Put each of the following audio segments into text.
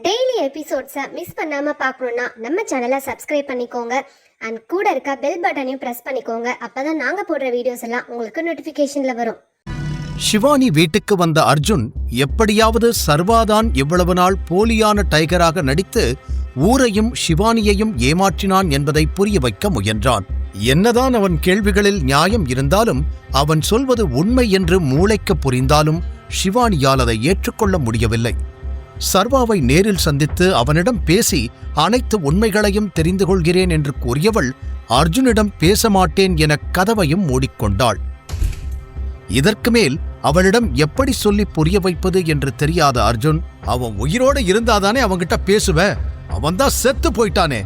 Daily எபிசோட்ஸை miss பண்ணாம பார்க்கணும்னா நம்ம சேனலை சப்ஸ்கிரைப் பண்ணிக்கோங்க அண்ட் கூட இருக்க பெல் பட்டனையும் பிரஸ் பண்ணிக்கோங்க. அப்பதான் நாங்க போடுற வீடியோஸ் எல்லாம் உங்களுக்கு நோட்டிபிகேஷன்ல வரும். ஷிவானி வீட்டுக்கு வந்த அர்ஜுன் எப்படியாவது சர்வாதான் இவ்வளவு நாள் போலியான டைகராக நடித்து ஊரையும் ஷிவானியையும் ஏமாற்றினான் என்பதை புரிய வைக்க முயன்றான். என்னதான் அவன் கேள்விகளில் நியாயம் இருந்தாலும், அவன் சொல்வது உண்மை என்று மூளைக்கு புரிந்தாலும் ஷிவானியால் அதை ஏற்றுக்கொள்ள முடியவில்லை. சர்வாவை நேரில் சந்தித்து அவனிடம் பேசி அனைத்து உண்மைகளையும் தெரிந்து கொள்கிறேன் என்று கூறியவள் அர்ஜுனிடம் பேச மாட்டேன் என கதவையும் மூடிக்கொண்டாள். இதற்கு மேல் அவளிடம் எப்படி சொல்லி புரிய வைப்பது என்று தெரியாத அர்ஜுன், அவன் உயிரோடு இருந்தாதானே அவன்கிட்ட பேசுவ, அவன்தான் செத்து போயிட்டானே,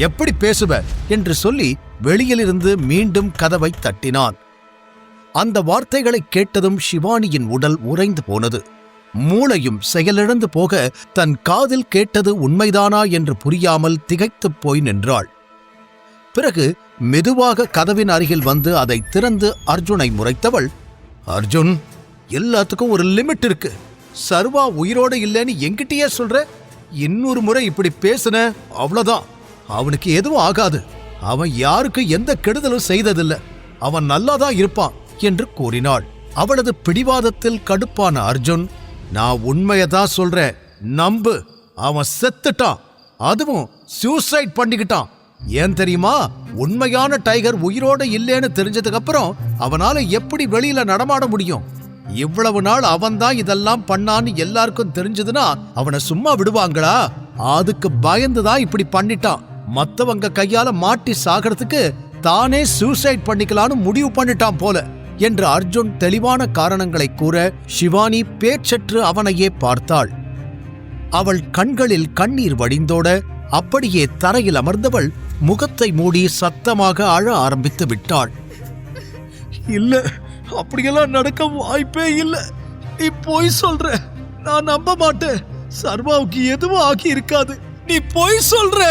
எப்படி பேசுவ என்று சொல்லி வெளியிலிருந்து மீண்டும் கதவை தட்டினான். அந்த வார்த்தைகளை கேட்டதும் ஷிவானியின் உடல் உறைந்து போனது. மூளையும் செயலிழந்து போக தன் காதில் கேட்டது உண்மைதானா என்று புரியாமல் திகைத்துப் போய் நின்றாள். பிறகு மெதுவாக கதவின் அருகில் வந்து அதை திறந்து அர்ஜுனை முறைத்தவள், அர்ஜுன், எல்லாத்துக்கும் ஒரு லிமிட் இருக்கு. சர்வா உயிரோடு இல்லைன்னு என்கிட்டயே சொல்ற, இன்னொரு முறை இப்படி பேசுன அவ்வளவுதான். அவனுக்கு எதுவும் ஆகாது, அவன் யாருக்கு எந்த கெடுதலும் செய்ததில்லை, அவன் நல்லாதான் இருப்பான் என்று கூறினாள். அவளது பிடிவாதத்தில் கடுப்பான அர்ஜுன், நான் உண்மையதான் சொல்றேன், நம்பு, அவன் செத்துட்டான், அதுவும் சூசைட் பண்ணிக்கிட்டான். ஏன் தெரியுமா? உண்மையான டைகர் உயிரோட இல்லேன்னு தெரிஞ்சதுக்கு அப்புறம் அவனால எப்படி வெளியில நடமாட முடியும்? இவ்வளவு நாள் அவன்தான் இதெல்லாம் பண்ணான்னு எல்லாருக்கும் தெரிஞ்சதுன்னா அவனை சும்மா விடுவாங்களா? அதுக்கு பயந்துதான் இப்படி பண்ணிட்டான். மத்தவங்க கையால மாட்டி சாகிறதுக்கு தானே சூசைட் பண்ணிக்கலான்னு முடிவு பண்ணிட்டான் போல என்று அர்ஜுன் தெளிவான காரணங்களை கூற ஷிவானி பேச்சற்று அவனையே பார்த்தாள். அவள் கண்களில் கண்ணீர் வடிந்தோட அப்படியே தரையில் அமர்ந்தவள் முகத்தை மூடி சத்தமாக அழ ஆரம்பித்து விட்டாள். இல்ல, அப்படியெல்லாம் நடக்க வாய்ப்பே இல்ல, நீ பொய் சொல்ற, நான் நம்ப மாட்டேன், சர்வாவுக்கு எதுவும் ஆகி இருக்காது, நீ பொய் சொல்ற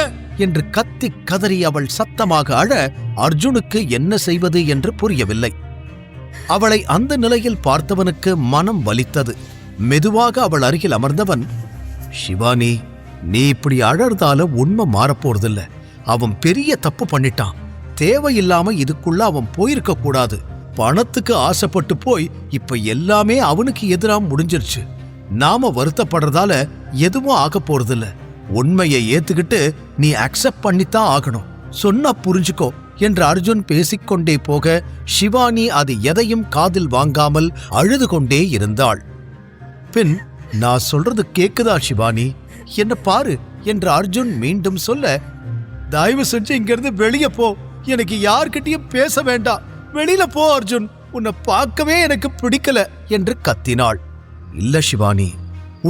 என்று கத்தி கதறி அவள் சத்தமாக அழ அர்ஜுனுக்கு என்ன செய்வது என்று புரியவில்லை. அவளை அந்த நிலையில் பார்த்தவனுக்கு மனம் வலித்தது. மெதுவாக அவள் அருகில் அமர்ந்தவன், ஷிவானி, நீ இப்படி அழறதால உண்மை மாறப்போறதில்ல. அவன் பெரிய தப்பு பண்ணிட்டான். தேவையில்லாம இதுக்குள்ள அவன் போயிருக்க கூடாது. பணத்துக்கு ஆசைப்பட்டு போய் இப்ப எல்லாமே அவனுக்கு எதிரா முடிஞ்சிருச்சு. நாம வருத்தப்படுறதால எதுவும் ஆக போறதில்ல. உண்மையை ஏத்துக்கிட்டு நீ அக்செப்ட் பண்ணித்தான் ஆகணும். சொன்னா புரிஞ்சுக்கோ என்று அர்ஜுன் பேசிக்கொண்டே போக ஷிவானி அது எதையும் காதில் வாங்காமல் அழுது கொண்டே இருந்தாள். பின், நான் சொல்றது கேக்குதா ஷிவானி, என்ன பாரு என்று அர்ஜுன் மீண்டும் சொல்ல, தயவு செஞ்சு இங்கிருந்து வெளியே போ, எனக்கு யார்கிட்டயும் பேச வேண்டாம், வெளியில போ அர்ஜுன், உன்னை பார்க்கவே எனக்கு பிடிக்கல என்று கத்தினாள். இல்ல ஷிவானி,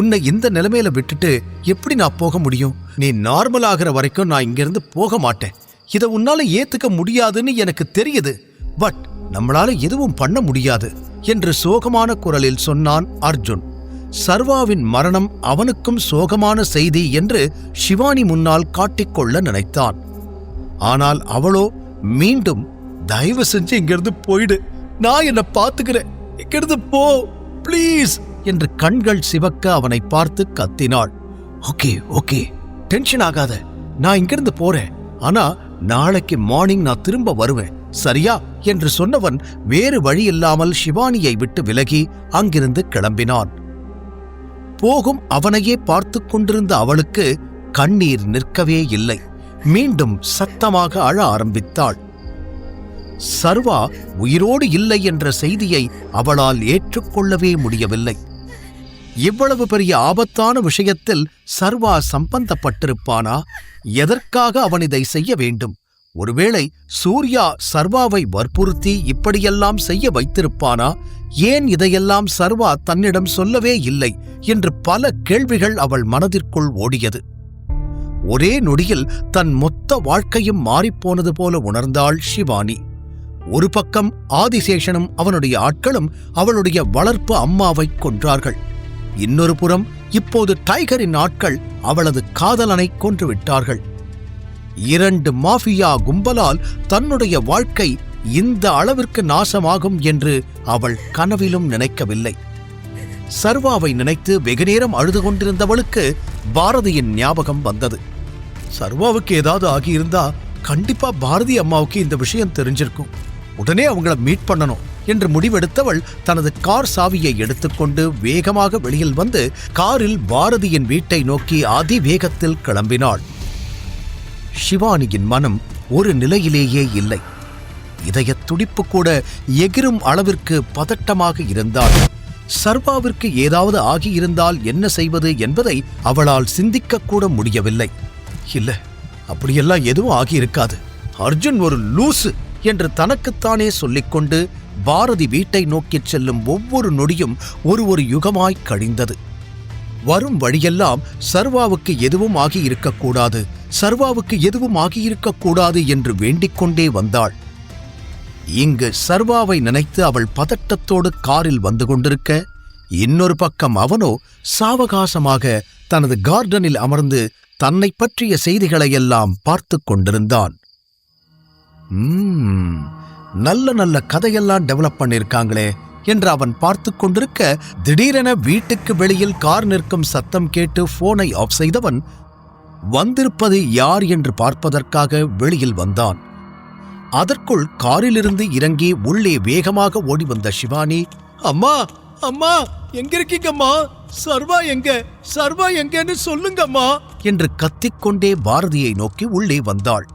உன்னை இந்த நிலைமையில விட்டுட்டு எப்படி நான் போக முடியும்? நீ நார்மல் ஆகிற வரைக்கும் நான் இங்கிருந்து போக மாட்டேன். இதை உன்னால ஏத்துக்க முடியாதுன்னு எனக்கு தெரியுது, பட் நம்மளால எதுவும் பண்ண முடியாது என்று சோகமான குரலில் சொன்னான் அர்ஜுன். சர்வாவின் மரணம் அவனுக்கும் சோகமான செய்தி என்று ஷிவானி முன்னால் காட்டிக்கொள்ள நினைத்தான். ஆனால் அவளோ மீண்டும், தயவு செஞ்சு இங்கிருந்து போயிடு, நான் என்ன பார்த்துக்கிறேன், இங்கிருந்து போ ப்ளீஸ் என்று கண்கள் சிவக்க அவனை பார்த்து கத்தினாள். ஓகே ஓகே, டென்ஷன் ஆகாத, நான் இங்கிருந்து போறேன், ஆனா நாளைக்கு மார்னிங் நான் திரும்ப வருவேன், சரியா என்று சொன்னவன் வேறு வழியில்லாமல் ஷிவானியை விட்டு விலகி அங்கிருந்து கிளம்பினான். போகும் அவனையே பார்த்து கொண்டிருந்த அவளுக்கு கண்ணீர் நிற்கவே இல்லை. மீண்டும் சத்தமாக அழ ஆரம்பித்தாள். சர்வா உயிரோடு இல்லை என்ற செய்தியை அவளால் ஏற்றுக்கொள்ளவே முடியவில்லை. இவ்வளவு பெரிய ஆபத்தான விஷயத்தில் சர்வா சம்பந்தப்பட்டிருப்பானா? எதற்காக அவன் இதை செய்ய வேண்டும்? ஒருவேளை சூர்யா சர்வாவை வற்புறுத்தி இப்படியெல்லாம் செய்ய வைத்திருப்பானா? ஏன் இதையெல்லாம் சர்வா தன்னிடம் சொல்லவே இல்லை என்று பல கேள்விகள் அவள் மனதிற்குள் ஓடியது. ஒரே நொடியில் தன் மொத்த வாழ்க்கையும் மாறிப்போனது போல உணர்ந்தாள் ஷிவானி. ஒரு பக்கம் ஆதிசேஷனும் அவனுடைய ஆட்களும் அவளுடைய வளர்ப்பு அம்மாவை கொன்றார்கள். இன்னொரு புறம் இப்போது டைகரின் ஆட்கள் அவளது காதலனை கொன்றுவிட்டார்கள். 2 மாஃபியா கும்பலால் தன்னுடைய வாழ்க்கை இந்த அளவிற்கு நாசமாகும் என்று அவள் கனவிலும் நினைக்கவில்லை. சர்வாவை நினைத்து வெகுநேரம் அழுது கொண்டிருந்தவளுக்கு பாரதியின் ஞாபகம் வந்தது. சர்வாவுக்கு ஏதாவது ஆகியிருந்தா கண்டிப்பா பாரதி அம்மாவுக்கு இந்த விஷயம் தெரிஞ்சிருக்கும். உடனே அவங்கள மீட் பண்ணணும் என்று முடிவெடுத்தவள் தனது கார் சாவியை எடுத்துக்கொண்டு வேகமாக வெளியில் வந்து காரில் பாரதியின் வீட்டை நோக்கி அதிவேகத்தில் கிளம்பினாள். சிவானியின் மனம் ஒரு நிலையிலேயே இல்லை. இதயத் துடிப்பு கூட எகிரும் அளவிற்கு பதட்டமாக இருந்தாள். சர்வாவிற்கு ஏதாவது ஆகியிருந்தால் என்ன செய்வது என்பதை அவளால் சிந்திக்கக்கூட முடியவில்லை. இல்ல, அப்படியெல்லாம் எதுவும் ஆகியிருக்காது. அர்ஜுன் ஒரு லூசு என்று தனக்குத்தானே சொல்லிக்கொண்டு பாரதி வீட்டை நோக்கிச் செல்லும் ஒவ்வொரு நொடியும் ஒரு யுகமாய் கழிந்தது. வரும் வழியெல்லாம் சர்வாவுக்கு எதுவும் ஆகியிருக்கக்கூடாது, சர்வாவுக்கு எதுவும் ஆகியிருக்கக்கூடாது என்று வேண்டிக்கொண்டே வந்தாள். இங்கு சர்வாவை நினைத்து அவள் பதட்டத்தோடு காரில் வந்து கொண்டிருக்க, இன்னொரு பக்கம் அவனோ சாவகாசமாக தனது கார்டனில் அமர்ந்து தன்னை பற்றிய செய்திகளையெல்லாம் பார்த்து கொண்டிருந்தான். நல்ல நல்ல கதையெல்லாம் டெவலப் பண்ணிருக்காங்களே என்று அவன் பார்த்து கொண்டிருக்க, திடீரென வீட்டுக்கு வெளியில் கார் நிற்கும் சத்தம் கேட்டு போனை ஆஃப் செய்தவன் வந்திருப்பது யார் என்று பார்ப்பதற்காக வெளியில் வந்தான். அதற்குள் காரிலிருந்து இறங்கி உள்ளே வேகமாக ஓடி வந்த சிவானி, அம்மா அம்மா எங்க இருக்கீங்கம்மா, சர்வா எங்க, சர்வா எங்கன்னு சொல்லுங்கம்மா என்று கத்திக்கொண்டே பாரதியை நோக்கி உள்ளே வந்தாள்.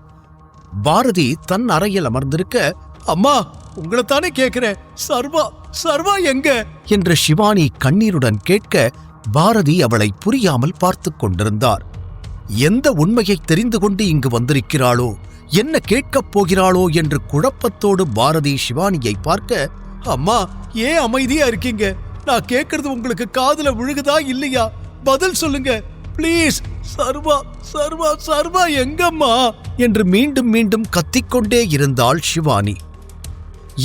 பாரதி தன் அறையில் அமர்ந்திருக்க, அம்மா உங்களைத்தானே கேட்கிறேன், சர்வா சர்வா எங்க என்று சிவானி கண்ணீருடன் கேட்க, பாரதி அவளை புரியாமல் பார்த்து கொண்டிருந்தார். எந்த உண்மையை தெரிந்து கொண்டு இங்கு வந்திருக்கிறாளோ, என்ன கேட்கப் போகிறாளோ என்று குழப்பத்தோடு பாரதி சிவானியை பார்க்க, அம்மா ஏன் அமைதியா இருக்கீங்க, நான் கேட்கறது உங்களுக்கு காதுல விழுகுதா இல்லையா, பதில் சொல்லுங்க பிளீஸ், சர்வா சர்வா சர்வா எங்கம்மா என்று மீண்டும் மீண்டும் கத்திக்கொண்டே இருந்தாள் சிவானி.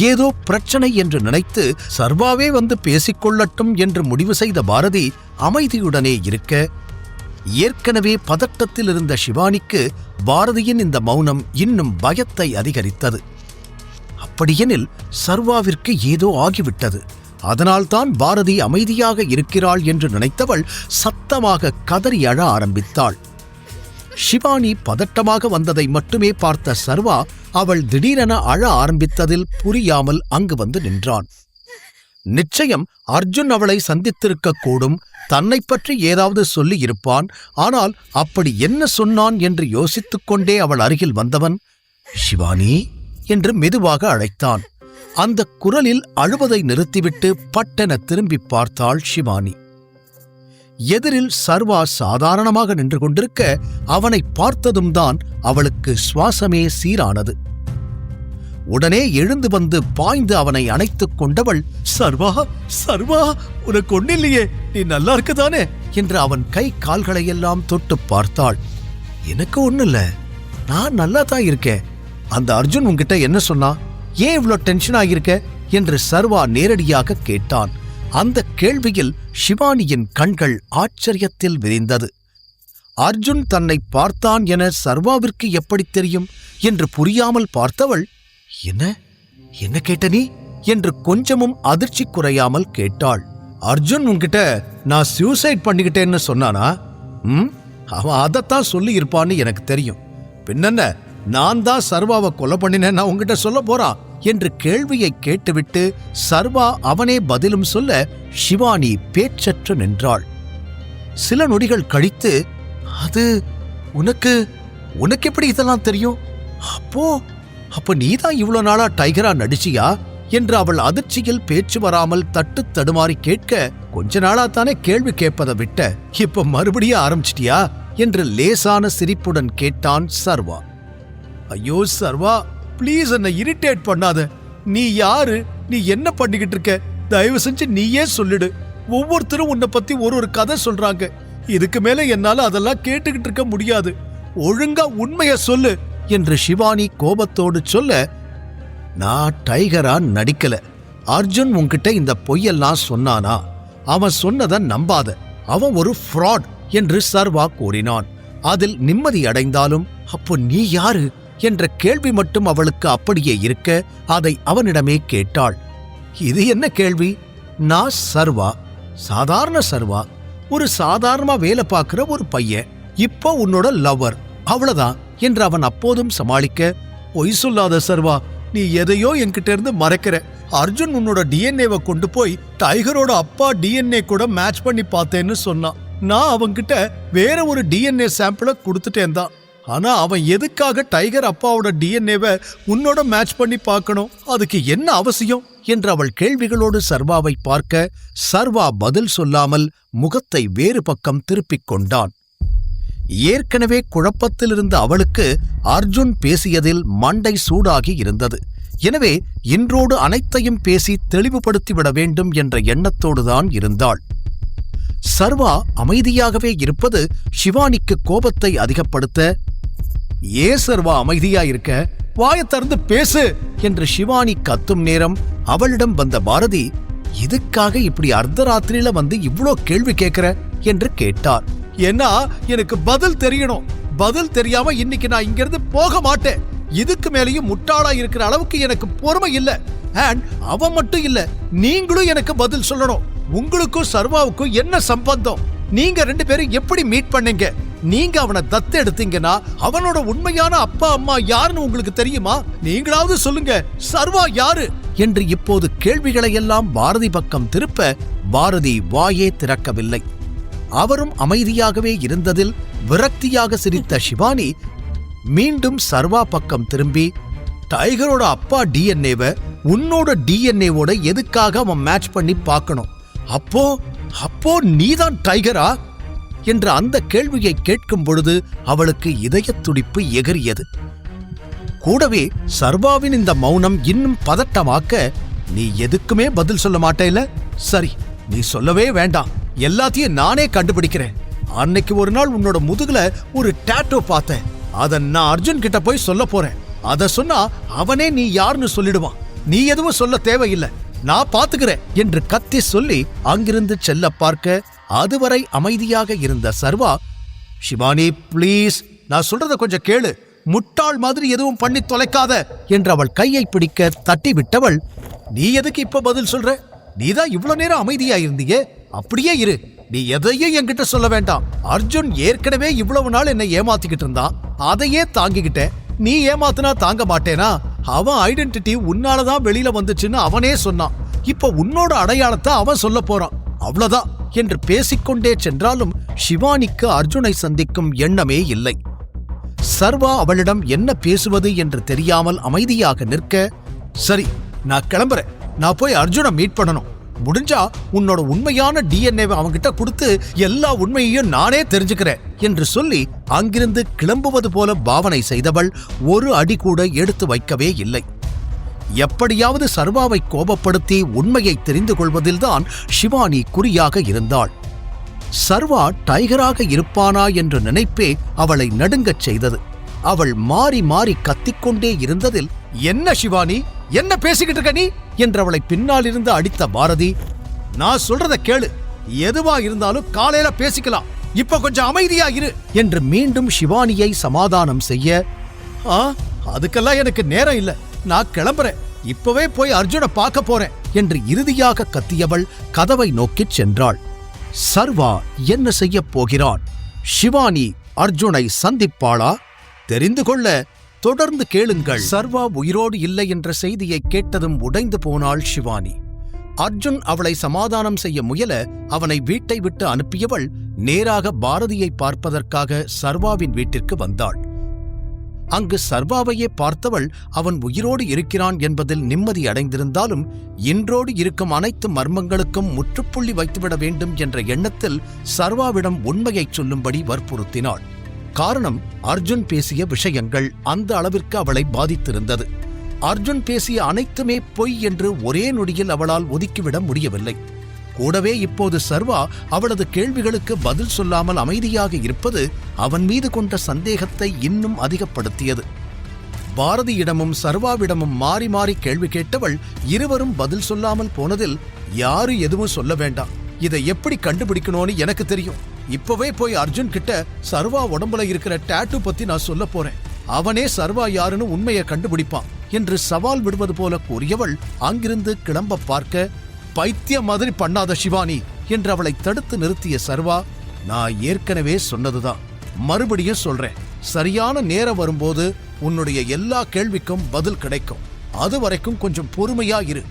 ஏதோ பிரச்சனை என்று நினைத்து சர்வாவே வந்து பேசிக்கொள்ளட்டும் என்று முடிவு செய்த பாரதி அமைதியுடனே இருக்க, ஏற்கனவே பதட்டத்தில் இருந்த சிவானிக்கு பாரதியின் இந்த மௌனம் இன்னும் பயத்தை அதிகரித்தது. அப்படியெனில் சர்வாவிற்கு ஏதோ ஆகிவிட்டது, அதனால்தான் பாரதி அமைதியாக இருக்கிறாள் என்று நினைத்தவள் சத்தமாக கதறி அழ ஆரம்பித்தாள். சிவானி பதட்டமாக வந்ததை மட்டுமே பார்த்த சர்வா அவள் திடீரென அழ ஆரம்பித்ததில் புரியாமல் அங்கு வந்து நின்றான். நிச்சயம் அர்ஜுன் அவளை சந்தித்திருக்கக்கூடும், தன்னை பற்றி ஏதாவது சொல்லி இருப்பான். ஆனால் அப்படி என்ன சொன்னான் என்று யோசித்துக் கொண்டே அவள் அருகில் வந்தவன், சிவானி என்று மெதுவாக அழைத்தான். அந்த குரலில் அழுவதை நிறுத்திவிட்டு பட்டென திரும்பி பார்த்தாள் சிவானி. எதிரில் சர்வா சாதாரணமாக நின்று கொண்டிருக்க, அவனை பார்த்ததும் தான் அவளுக்கு சுவாசமே சீரானது. உடனே எழுந்து வந்து பாய்ந்து அவனை அணைத்துக் கொண்டவள், சர்வா சர்வா உனக்கு ஒன்னில்லையே, நீ நல்லா இருக்குதானே என்று அவன் கை கால்களையெல்லாம் தொட்டு பார்த்தாள். எனக்கு ஒண்ணுல்ல, நான் நல்லா தான் இருக்கேன். அந்த அர்ஜுன் உன்கிட்ட என்ன சொன்னா, ஏன் இவ்ளோ டென்ஷன் ஆகியிருக்க என்று சர்வா நேரடியாக கேட்டான். அந்த கேள்வியில் சிவானியின் கண்கள் ஆச்சரியத்தில் விரிந்தது. அர்ஜுன் தன்னை பார்த்தான் என சர்வாவிற்கு எப்படி தெரியும் என்று புரியாமல் பார்த்தவள், என்ன என்ன கேட்ட நீ என்று கொஞ்சமும் அதிர்ச்சி குறையாமல் கேட்டாள். அர்ஜுன் உன்கிட்ட நான் சூசைட் பண்ணிக்கிட்டேன்னு சொன்னானா? அவன் அதைத்தான் சொல்லி இருப்பான்னு எனக்கு தெரியும். பின்னென்ன, நான் தான் சர்வாவை கொலை பண்ணினேன் நான் உங்ககிட்ட சொல்ல போறான் என்று கேள்வியை கேட்டுவிட்டு சர்வா அவனே பதிலும் சொல்ல, சிவானி பேச்சற்று நின்றாள். சில நொடிகள் கழித்து, அது உனக்கு உனக்கு எப்படி இதெல்லாம் தெரியும்? அப்போ நீதான் இவ்வளவு நாளா டைகரா நடிச்சியா என்று அவள் அதிர்ச்சியில் பேச்சு வராமல் தட்டு தடுமாறி கேட்க, கொஞ்ச நாளா தானே கேள்வி கேட்பதை விட்ட, இப்ப மறுபடியும் ஆரம்பிச்சிட்டியா என்று லேசான சிரிப்புடன் கேட்டான் சர்வா. ஐயோ சர்வா, பிளீஸ் என்னை இரிட்டேட் பண்ணாத. நீ யாரு, நீ என்ன பண்ணிக்கிட்டு இருக்க, தயவு செஞ்சு நீயே சொல்லிடு. ஒவ்வொருத்தரும் உன்னை பத்தி ஒரு கதை சொல்றாங்க, இதுக்கு மேல என்னால அதெல்லாம் கேட்டுக்கிட்டு இருக்க முடியாது. ஒழுங்கா உண்மைய சொல்லு என்று சிவானி கோபத்தோடு சொல்ல, நான் டைகரா நடிக்கல. அர்ஜுன் உன்கிட்ட இந்த பொய்யெல்லாம் சொன்னானா? அவன் சொன்னதை நம்பாத, அவன் ஒரு ஃப்ராட் என்று சர்வா கூறினான். அதில் நிம்மதி அடைந்தாலும், அப்போ நீ யாரு என்ற கேள்வி மட்டும் அவளுக்கு அப்படியே இருக்க, அதை அவனிடமே கேட்டாள். இது என்ன கேள்வி? நான் சர்வா, சாதாரண சர்வா, ஒரு சாதாரணமா வேலை பார்க்கிற ஒரு பையன், இப்போ உன்னோட லவ்வர், அவ்வளவுதான் என்று அவன் அப்போதும் சமாளிக்க, பொய் சொல்லாத சர்வா, நீ எதையோ என்கிட்ட இருந்து மறைக்கிற. அர்ஜுன் உன்னோட டிஎன்ஏவை கொண்டு போய் டைகரோட அப்பா டிஎன்ஏ கூட மேட்ச் பண்ணி பார்த்தேன்னு சொன்னான். நான் அவன்கிட்ட வேற ஒரு டிஎன்ஏ சாம்பிளை கொடுத்துட்டேன் தான். ஆனா அவன் எதுக்காக டைகர் அப்பாவோட டிஎன்ஏவை உன்னோட மேட்ச் பண்ணி பார்க்கணும்? அதுக்கு என்ன அவசியம் என்று அவள் கேள்விகளோடு சர்வாவை பார்க்க, சர்வா பதில் சொல்லாமல் முகத்தை வேறு பக்கம் திருப்பிக் கொண்டான். ஏற்கனவே குழப்பத்தில் இருந்த அவளுக்கு அர்ஜுன் பேசியதில் மண்டை சூடாகி இருந்தது. எனவே இன்றோடு அனைத்தையும் பேசி தெளிவுபடுத்திவிட வேண்டும் என்ற எண்ணத்தோடுதான் இருந்தாள். சர்வா அமைதியாகவே இருப்பது ஷிவானிக்கு கோபத்தை அதிகப்படுத்த, ஏ சர்வா அமைதியா இருக்க, வாயை திறந்து பேசு என்று ஷிவானி கத்தும் நேரம் அவளிடம் வந்த பாரதி, இதுக்காக இப்படி அர்த்தராத்திரியில வந்து இவ்ளோ கேள்வி கேட்கிற என்று கேட்டார். ஏன்னா எனக்கு பதில் தெரியணும். பதில் தெரியாம இன்னைக்கு நான் இங்கிருந்து போக மாட்டேன். இதுக்கு மேலேயும் முட்டாளா இருக்கிற அளவுக்கு எனக்கு பொறுமை இல்ல. அண்ட் அவன் மட்டும் இல்ல, நீங்களும் எனக்கு பதில் சொல்லணும். உங்களுக்கும் சர்வாவுக்கும் என்ன சம்பந்தம்? நீங்க 2 பேரும் எப்படி மீட் பண்ணீங்க? நீங்க அவனை தத்து எடுத்தீங்கன்னா அவனோட உண்மையான அப்பா அம்மா யாருன்னு உங்களுக்கு தெரியுமா? நீங்களாவது சொல்லுங்க, சர்வா யாரு என்று இப்போது கேள்விகளை எல்லாம் பாரதி பக்கம் திருப்ப, பாரதி வாயே திறக்கவில்லை. அவரும் அமைதியாகவே இருந்ததில் விரக்தியாக சிரித்த ஷிவானி மீண்டும் சர்வா பக்கம் திரும்பி, டைகரோட அப்பா டிஎன்ஏவை உன்னோட டிஎன்ஏவோட எதுக்காக அவன் மேட்ச் பண்ணி பார்க்கணும்? அப்போ நீதான் டைகரா என்ற அந்த கேள்வியை கேட்கும் பொழுது அவளுக்கு இதயத் துடிப்பு எகிரியது. கூடவே சர்வாவின் இந்த மௌனம் இன்னும் பதட்டமாக்க, நீ எதுக்குமே பதில் சொல்ல மாட்டேல? சரி, நீ சொல்லவே வேண்டாம், எல்லாத்தையும் நானே கண்டுபிடிக்கிறேன். அன்னைக்கு ஒரு நாள் உன்னோட முதுகுல ஒரு டாட்டோ பார்த்தேன். அத நான் அர்ஜுன் கிட்ட போய் சொல்ல போறேன். அத சொன்னா அவனே நீ யாருன்னு சொல்லிடுவான். நீ எதுவும் சொல்ல தேவையில்லை, நான் பாத்துக்கிறேன் என்று கத்தி சொல்லி அங்கிருந்து செல்ல பார்க்க, அதுவரை அமைதியாக இருந்த சர்வா, ஷிவானி ப்ளீஸ், நான் சொல்றத கொஞ்சம் கேளு, முட்டாள் மாதிரி எதுவும் பண்ணி தொலைக்காத என்று அவள் கையை பிடிக்க தட்டி விட்டவள், நீ எதுக்கு இப்ப பதில் சொல்ற? நீதான் இவ்வளவு நேரம் அமைதியா இருந்தீங்க, அப்படியே இரு. நீ எதையும் என்கிட்ட சொல்ல வேண்டாம். அர்ஜுன் ஏற்கனவே இவ்வளவு நாள் என்னை ஏமாத்திக்கிட்டு இருந்தான், அதையே தாங்கிக்கிட்டேன். நீ ஏமாத்தினா தாங்க மாட்டேனா? அவன் ஐடென்டிட்டி உன்னாலதான் வெளியில வந்துச்சுன்னு அவனே சொன்னான். இப்ப உன்னோட அடையாளத்தை அவன் சொல்ல போறான், அவ்வளவுதான் என்று பேசிக்கொண்டே சென்றாலும் ஷிவானிக்கு அர்ஜுனை சந்திக்கும் எண்ணமே இல்லை. சர்வா அவளிடம் என்ன பேசுவது என்று தெரியாமல் அமைதியாக நிற்க, சரி நான் கிளம்புறேன், நான் போய் அர்ஜுனை மீட் பண்ணணும். முடிஞ்சா உன்னோட உண்மையான டிஎன்ஏவை அவன்கிட்ட கொடுத்து எல்லா உண்மையையும் நானே தெரிஞ்சுக்கிறேன் என்று சொல்லி அங்கிருந்து கிளம்புவது போல பாவனை செய்தவள் ஒரு அடி கூட எடுத்து வைக்கவே இல்லை. எப்படியாவது சர்வாவை கோபப்படுத்தி உண்மையை தெரிந்து கொள்வதில்தான் ஷிவானி குறியாக இருந்தாள். சர்வா டைகராக இருப்பானா என்ற நினைப்பே அவளை நடுங்கச் செய்தது. அவள் மாறி மாறி கத்திக்கொண்டே இருந்ததில், என்ன ஷிவானி, என்ன பேசிக்கிட்டு இருக்க நீ என்றவளை பின்னால் இருந்து அடித்த பாரதி, நான் சொல்றத கேளு, எதுவா இருந்தாலும் காலையில பேசிக்கலாம், இப்ப கொஞ்சம் அமைதியா இரு என்று மீண்டும் ஷிவானியை சமாதானம் செய்ய, அதுக்கெல்லாம் எனக்கு நேரம் இல்ல, நான் கிளம்புறேன், இப்பவே போய் அர்ஜுனை பார்க்க போறேன் என்று இறுதியாக கத்தியவள் கதவை நோக்கிச் சென்றாள். சர்வா என்ன செய்யப் போகிறான்? ஷிவானி அர்ஜுனை சந்திப்பாளா? தெரிந்து கொள்ள தொடர்ந்து கேளுங்கள். சர்வா உயிரோடு இல்லை என்ற செய்தியை கேட்டதும் உடைந்து போனாள் ஷிவானி. அர்ஜுன் அவளை சமாதானம் செய்ய முயல அவனை வீட்டை விட்டு அனுப்பியவள் நேராக பாரதியை பார்ப்பதற்காக சர்வாவின் வீட்டிற்கு வந்தாள். அங்கு சர்வாவையே பார்த்தவள் அவன் உயிரோடு இருக்கிறான் என்பதில் நிம்மதி அடைந்திருந்தாலும் இன்றோடு இருக்கும் அனைத்து மர்மங்களுக்கும் முற்றுப்புள்ளி வைத்துவிட வேண்டும் என்ற எண்ணத்தில் சர்வாவிடம் உண்மையைச் சொல்லும்படி வற்புறுத்தினாள். காரணம், அர்ஜுன் பேசிய விஷயங்கள் அந்த அளவிற்கு அவளை பாதித்திருந்தது. அர்ஜுன் பேசிய அனைத்துமே பொய் என்று ஒரே நொடியில் அவளால் ஒதுக்கிவிட முடியவில்லை. கூடவே இப்போது சர்வா அவளது கேள்விகளுக்கு பதில் சொல்லாமல் அமைதியாக இருப்பது அவன் மீது கொண்ட சந்தேகத்தை இன்னும் அதிகப்படுத்தியது. பாரதியிடமும் சர்வாவிடமும் மாறி மாறி கேள்வி கேட்டவள் இருவரும் பதில் சொல்லாமல் போனதில், யாரு எதுவும் சொல்ல வேண்டாம், இதை எப்படி கண்டுபிடிக்கணும்னு எனக்கு தெரியும், இப்பவே போய் அர்ஜுன் கிட்ட சர்வா உடம்புல இருக்கிற டாட்டூ பத்தி நான் சொல்ல போறேன், அவனே சர்வா யாருன்னு உண்மையை கண்டுபிடிப்பான் என்று சவால் விடுவது போல கூறியவள் அங்கிருந்து கிளம்ப பார்க்க, பைத்தியம் மாதிரி பண்ணாத ஷிவானி என்று அவளை தடுத்து நிறுத்திய சர்வா, நான் ஏற்கனவே சொன்னதுதான், மறுபடியும் சொல்றேன், சரியான நேரம் வரும்போது உன்னுடைய எல்லா கேள்விக்கும் பதில் கிடைக்கும். அது வரைக்கும் கொஞ்சம் பொறுமையா இரு.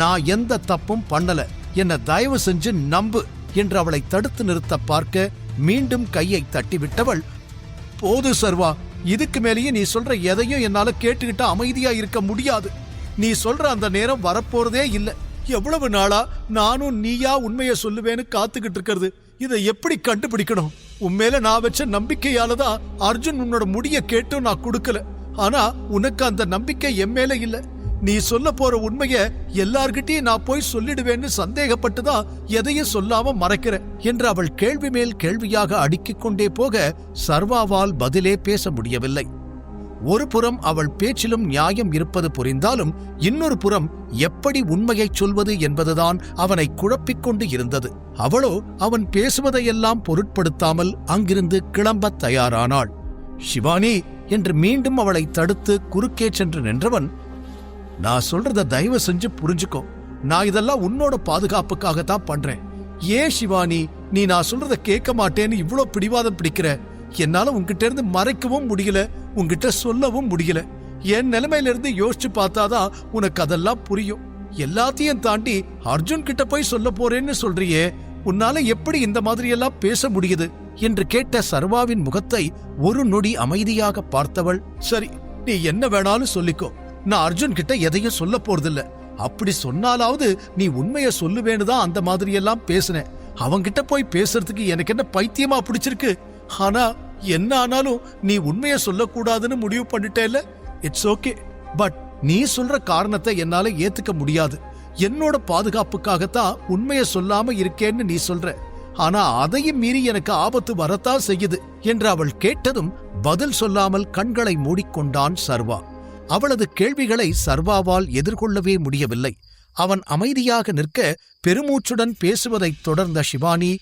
நான் எந்த தப்பும் பண்ணல, என்ன தயவு செஞ்சு நம்பு என்று அவளை தடுத்து நிறுத்த பார்க்க மீண்டும் கையை தட்டிவிட்டவள், போது சர்வா, இதுக்கு மேலேயே நீ சொல்ற எதையும் என்னால கேட்டுக்கிட்ட அமைதியா இருக்க முடியாது. நீ சொல்ற அந்த நேரம் வரப்போறதே இல்ல. எவ்வளவு நாளா நானும் நீயா உண்மையை சொல்லுவேன்னு காத்துக்கிட்டு இருக்கிறது. இதை எப்படி கண்டுபிடிக்கணும்? உண்மையில நான் வச்ச நம்பிக்கையாலதான் அர்ஜுன் உன்னோட முடிய கேட்டும் நான் கொடுக்கல. ஆனா உனக்கு அந்த நம்பிக்கை என் மேல இல்ல. நீ சொல்ல போற உண்மைய எல்லார்கிட்டயும் நான் போய் சொல்லிடுவேன்னு சந்தேகப்பட்டுதான் எதையும் சொல்லாம மறைக்கிற என்று அவள் கேள்வி மேல் கேள்வியாக அடுக்கிக் கொண்டே போக சர்வாவால் பதிலே பேச முடியவில்லை. ஒரு புறம் அவள் பேச்சிலும் நியாயம் இருப்பது புரிந்தாலும் இன்னொரு புறம் எப்படி உண்மையைச் சொல்வது என்பதுதான் அவனை குழப்பிக் கொண்டு இருந்தது. அவளோ அவன் பேசுவதையெல்லாம் பொருட்படுத்தாமல் அங்கிருந்து கிளம்ப தயாரானாள். சிவானி என்று மீண்டும் அவளை தடுத்து குறுக்கே சென்று நின்றவன், நான் சொல்றத தயவு செஞ்சு புரிஞ்சுக்கோ. நான் இதெல்லாம் உன்னோட பாதுகாப்புக்காகத்தான் பண்றேன். ஏன் சிவானி நீ நான் சொல்றத கேட்க மாட்டேன்னு இவ்ளோ பிடிவாதம் பிடிக்கிற? என்னால உன்கிட்ட இருந்து மறைக்கவும் முடியல, உன்கிட்ட சொல்லவும் முடியல. என் நிலைமையில இருந்து யோசிச்சு பார்த்தாதான் உனக்கு அதெல்லாம் புரியும். எல்லாத்தையும் தாண்டி அர்ஜுன் கிட்ட போய் சொல்ல போறேன்னு சொல்றியே, உன்னால எப்படி இந்த மாதிரி எல்லாம் பேச முடியுது என்று கேட்ட சர்வாவின் முகத்தை ஒரு நொடி அமைதியாக பார்த்தவள், சரி நீ என்ன வேணாலும் சொல்லிக்கோ, நான் அர்ஜுன் கிட்ட எதையும் சொல்ல போறதில்ல. அப்படி சொன்னாலாவது நீ உண்மைய சொல்லுவேன்னு தான் அந்த மாதிரி எல்லாம் பேசினேன். அவங்கிட்ட போய் பேசுறதுக்கு எனக்கு என்ன பைத்தியமா பிடிச்சிருக்கு? ஆனா என்ன ஆனாலும் நீ உண்மைய சொல்லக்கூடாதுன்னு முடிவு பண்ணிட்டேல. இட்ஸ் ஓகே, பட் நீ சொல்ற காரணத்தை என்னால ஏத்துக்க முடியாது. என்னோட பாதுகாப்புக்காகத்தான் உண்மைய சொல்லாம இருக்கேன்னு நீ சொல்ற. ஆனா அதையும் மீறி எனக்கு ஆபத்து வரத்தான் செய்யுது என்று அவள் கேட்டதும் பதில் சொல்லாமல் கண்களை மூடிக்கொண்டான் சர்வா. அவளது கேள்விகளை சர்வாவால் எதிர்கொள்ளவே முடியவில்லை. அவன் அமைதியாக நிற்க பெருமூச்சுடன் பேசுவதைத் தொடர்ந்த சிவானி,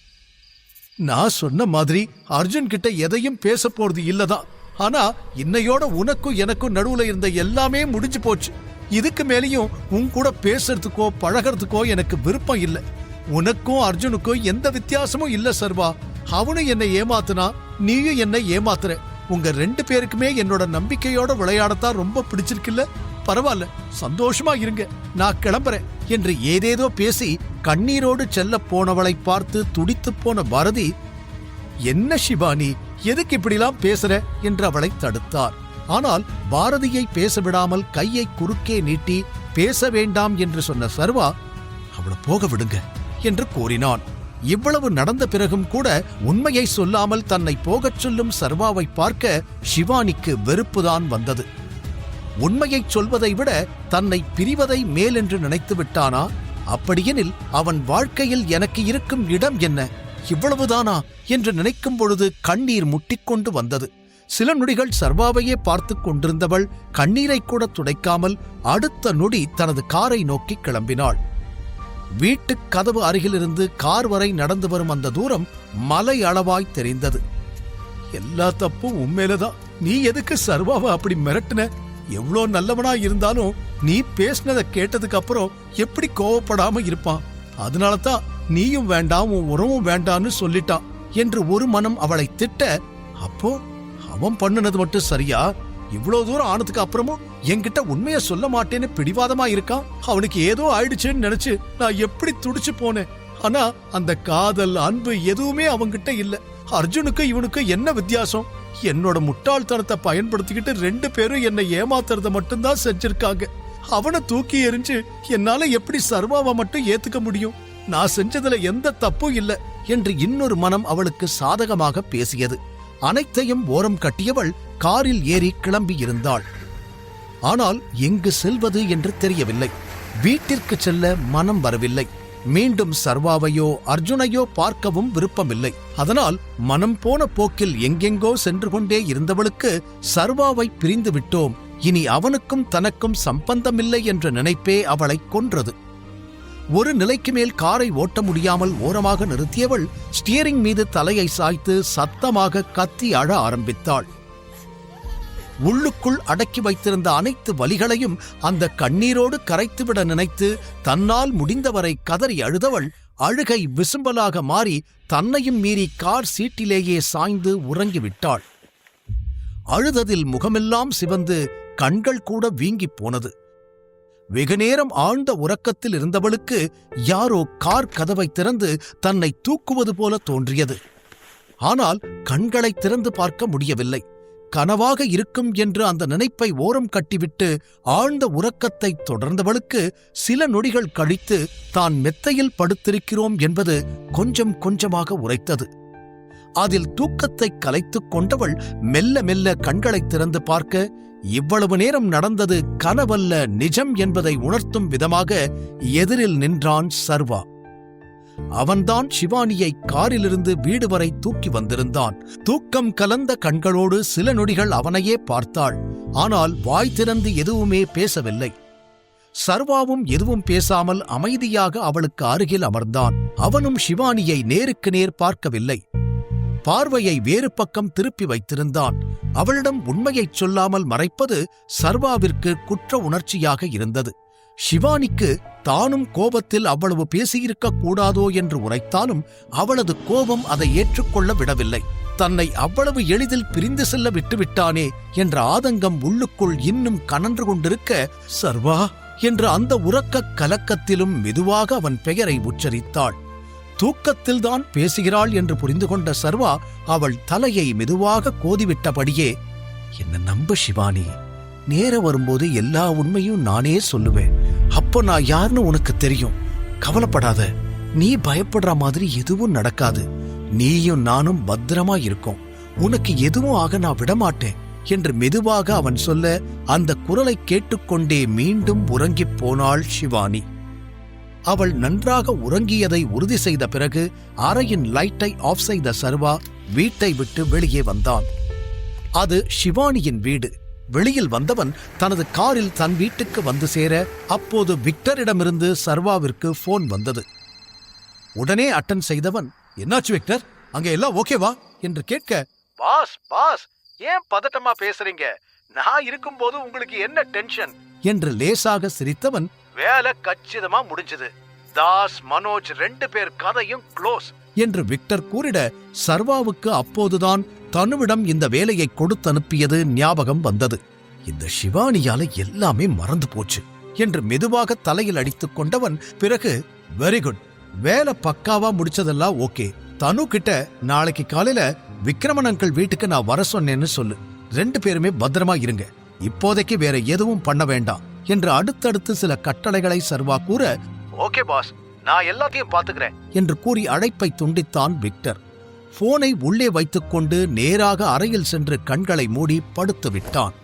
நான் சொன்ன மாதிரி அர்ஜுன் கிட்ட எதையும் பேச போறது இல்லதான். ஆனா இன்னையோட உனக்கும் எனக்கும் நடுவுல இருந்த எல்லாமே முடிஞ்சு போச்சு. இதுக்கு மேலேயும் உன் கூட பேசுறதுக்கோ பழகிறதுக்கோ எனக்கு விருப்பம் இல்லை. உனக்கும் அர்ஜுனுக்கும் எந்த வித்தியாசமும் இல்ல சர்வா. அவனும் என்னை ஏமாத்துனா, நீயும் என்னை ஏமாத்துற. உங்க 2 பேருக்குமே என்னோட நம்பிக்கையோட விளையாடத்தான் ரொம்ப பிடிச்சிருக்குல்ல. பரவாயில்ல, சந்தோஷமா இருங்க, நான் கிளம்புறேன் என்று ஏதேதோ பேசி கண்ணீரோடு செல்ல போனவளை பார்த்து துடித்து போன பாரதி, என்ன சிவானி எதுக்கு இப்படிலாம் பேசுற என்று அவளை தடுத்தார். ஆனால் பாரதியை பேச விடாமல் கையை குறுக்கே நீட்டி பேச வேண்டாம் என்று சொன்ன சர்வா, அவளை போக விடுங்க என்று கூறினான். இவ்வளவு நடந்த பிறகும் கூட உண்மையை சொல்லாமல் தன்னை போகச் சொல்லும் சர்வாவை பார்க்க சிவானிக்கு வெறுப்புதான் வந்தது. உண்மையைச் சொல்வதை விட தன்னை பிரிவதை மேலென்று நினைத்து விட்டானா? அப்படியெனில் அவன் வாழ்க்கையில் எனக்கு இருக்கும் இடம் என்ன? இவ்வளவுதானா என்று நினைக்கும் பொழுது கண்ணீர் முட்டிக்கொண்டு வந்தது. சில நொடிகள் சர்வாவையே பார்த்து கொண்டிருந்தவள் கண்ணீரை கூட துடைக்காமல் அடுத்த நொடி தனது காரை நோக்கி கிளம்பினாள். வீட்டுக் கதவு அருகிலிருந்து கார் வரை நடந்து வரும் அந்த தூரம் மலை அளவாய் தெரிந்தது. எல்லா தப்பும் உண்மையிலதான். நீ எதுக்கு சர்வாவை அப்படி மிரட்டுன? எவ்வளோ நல்லவனா இருந்தாலும் நீ பேசினதை கேட்டதுக்கு அப்புறம் எப்படி கோவப்படாம இருப்பான்? அதனாலதான் நீயும் வேண்டாம் உன் உறவும் வேண்டான்னு சொல்லிட்டான் என்று ஒரு மனம் அவளை திட்ட, அப்போ அவன் பண்ணுனது மட்டும் சரியா? இவ்வளவு தூரம் ஆனதுக்கு அப்புறமும் என்கிட்ட உண்மைய சொல்ல மாட்டேன்னு பிடிவாதமா இருக்கான். அவனுக்கு ஏதோ ஆயிடுச்சுன்னு நினைச்சு நான் எப்படி துடிச்சு போனேன். ஆனா அந்த காதல் அன்பு எதுவுமே அவன்கிட்ட இல்ல. அர்ஜுனுக்கு இவனுக்கு என்ன வித்தியாசம்? என்னோட முட்டாள்தனத்தை பயன்படுத்திக்கிட்டு 2 பேரும் என்னை ஏமாத்துறத மட்டும்தான் செஞ்சிருக்காங்க. அவனை தூக்கி எறிஞ்சு என்னால எப்படி சர்வாவை மட்டும் ஏத்துக்க முடியும்? நான் செஞ்சதுல எந்த தப்பும் இல்ல என்று இன்னொரு மனம் அவளுக்கு சாதகமாக பேசியது. அனைத்தையும் ஓரம் கட்டியவள் காரில் ஏறி கிளம்பி இருந்தாள். ஆனால் எங்கு செல்வது என்று தெரியவில்லை. வீட்டிற்கு செல்ல மனம் வரவில்லை. மீண்டும் சர்வாவையோ அர்ஜுனையோ பார்க்கவும் விருப்பமில்லை. அதனால் மனம் போன போக்கில் எங்கெங்கோ சென்று கொண்டே இருந்தவளுக்கு சர்வாவை பிரிந்து விட்டோம், இனி அவனுக்கும் தனக்கும் சம்பந்தமில்லை என்ற நினைப்பே அவளை கொன்றது. ஒரு நிலைக்கு மேல் காரை ஓட்ட முடியாமல் ஓரமாக நிறுத்தியவள் ஸ்டியரிங் மீது தலையை சாய்த்து சத்தமாக கத்தி அழ ஆரம்பித்தாள். உள்ளுக்குள் அடக்கி வைத்திருந்த அனைத்து வலிகளையும் அந்த கண்ணீரோடு கரைத்துவிட நினைத்து தன்னால் முடிந்தவரை கதறி அழுதவள் அழுகை விசும்பலாக மாறி தன்னையும் மீறி கார் சீட்டிலேயே சாய்ந்து உறங்கிவிட்டாள். அழுததில் முகமெல்லாம் சிவந்து கண்கள் கூட வீங்கிப் போனது. வெகுநேரம் ஆழ்ந்த உறக்கத்தில் இருந்தவளுக்கு யாரோ கார் கதவை திறந்து தன்னை தூக்குவது போல தோன்றியது. ஆனால் கண்களை திறந்து பார்க்க முடியவில்லை. கனவாக இருக்கும் என்று அந்த நினைப்பை ஓரம் கட்டிவிட்டு ஆழ்ந்த உறக்கத்தை தொடர்ந்தவளுக்கு சில நொடிகள் கழித்து தான் மெத்தையில் படுத்திருக்கிறோம் என்பது கொஞ்சம் கொஞ்சமாக உரைத்தது. அதில் தூக்கத்தை கலைத்துக் கொண்டவள் மெல்ல மெல்ல கண்களை திறந்து பார்க்க இவ்வளவு நேரம் நடந்தது கனவல்ல நிஜம் என்பதை உணர்த்தும் விதமாக எதிரில் நின்றான் சர்வா. அவன்தான் சிவானியை காரிலிருந்து வீடு வரை தூக்கி வந்திருந்தான். தூக்கம் கலந்த கண்களோடு சில நொடிகள் அவனையே பார்த்தாள். ஆனால் வாய் திறந்து எதுவுமே பேசவில்லை. சர்வாவும் எதுவும் பேசாமல் அமைதியாக அவளுக்கு அருகில் அமர்ந்தான். அவனும் சிவானியை நேருக்கு நேர் பார்க்கவில்லை. பார்வையை வேறு பக்கம் திருப்பி வைத்திருந்தான். அவளிடம் உண்மையைச் சொல்லாமல் மறைப்பது சர்வாவிற்கு குற்ற உணர்ச்சியாக இருந்தது. சிவானிக்கு தானும் கோபத்தில் அவ்வளவு பேசியிருக்க கூடாதோ என்று உரைத்தாலும் அவளது கோபம் அதை ஏற்றுக்கொள்ள விடவில்லை. தன்னை அவ்வளவு எளிதில் பிரிந்து செல்ல விட்டுவிட்டானே என்ற ஆதங்கம் உள்ளுக்குள் இன்னும் கனன்று கொண்டிருக்க, சர்வா என்ற அந்த உறக்கக் கலக்கத்திலும் மெதுவாக அவன் பெயரை உச்சரித்தாள். தூக்கத்தில்தான் பேசுகிறாள் என்று புரிந்து கொண்ட சர்வா அவள் தலையை மெதுவாக கோதிவிட்டபடியே, என்ன நம்ப சிவானி, நேரம் வரும்போது எல்லா உண்மையும் நானே சொல்லுவேன். அப்போ நான் யாருன்னு உனக்கு தெரியும். கவலைப்படாத, நீ பயப்படுற மாதிரி எதுவும் நடக்காது. நீயும் நானும் பத்திரமா இருக்கோம். உனக்கு எதுவும் ஆக நான் விடமாட்டேன் என்று மெதுவாக அவன் சொல்ல அந்த குரலை கேட்டுக்கொண்டே மீண்டும் உறங்கிப் போனாள் சிவானி. அவள் நன்றாக உறங்கியதை உறுதி செய்த பிறகு அறையின் லைட்டை ஆஃப் செய்த சர்வா வீட்டை விட்டு வெளியே வந்தான். அது சிவானியின் வீடு. வெளியில் வந்தவன் தனது காரில் தன் வீட்டுக்கு வந்து சேர அப்போது விக்டரிடமிருந்து சர்வாவிற்கு போன் வந்தது. உடனே அட்டன் செய்தவன், என்னாச்சு விக்டர், அங்க எல்லாம் ஓகேவா என்று கேட்க, பாஸ் ஏன் பதட்டமா பேசுறீங்க? நான் இருக்கும்போது உங்களுக்கு என்ன டென்ஷன் என்று லேசாக சிரித்தவன், வேலை கச்சிதமா முடிஞ்சது. தாஸ், மனோஜ் 2 பேர் கதையும் க்ளோஸ் என்று விக்டர் கூறிட, சர்வாவுக்கு அப்போதுதான் தனுவிடம் இந்த வேலையை கொடுத்தனுப்பியது ஞாபகம் வந்தது. இந்த சிவானியால எல்லாமே மறந்து போச்சு என்று மெதுவாக தலையில் அடித்துக் கொண்டவன் பிறகு, வெரி குட், வேலை பக்காவா முடிச்சதெல்லாம் ஓகே. தனு கிட்ட நாளைக்கு காலையில விக்ரமன் அங்கிள் வீட்டுக்கு நான் வர சொன்னேன்னு சொல்லு. 2 பேருமே பத்திரமா இருங்க. இப்போதைக்கு வேற எதுவும் பண்ண வேண்டாம் என்று அடுத்தடுத்து சில கட்டளைகளை சர்வா கூற, ஓகே பாஸ், நான் எல்லாத்தையும் பாத்துக்கிறேன் என்று கூறி அழைப்பை துண்டித்தான் விக்டர். போனை உள்ளே வைத்துக்கொண்டு நேராக அறையில் சென்று கண்களை மூடி படுத்து விட்டான்.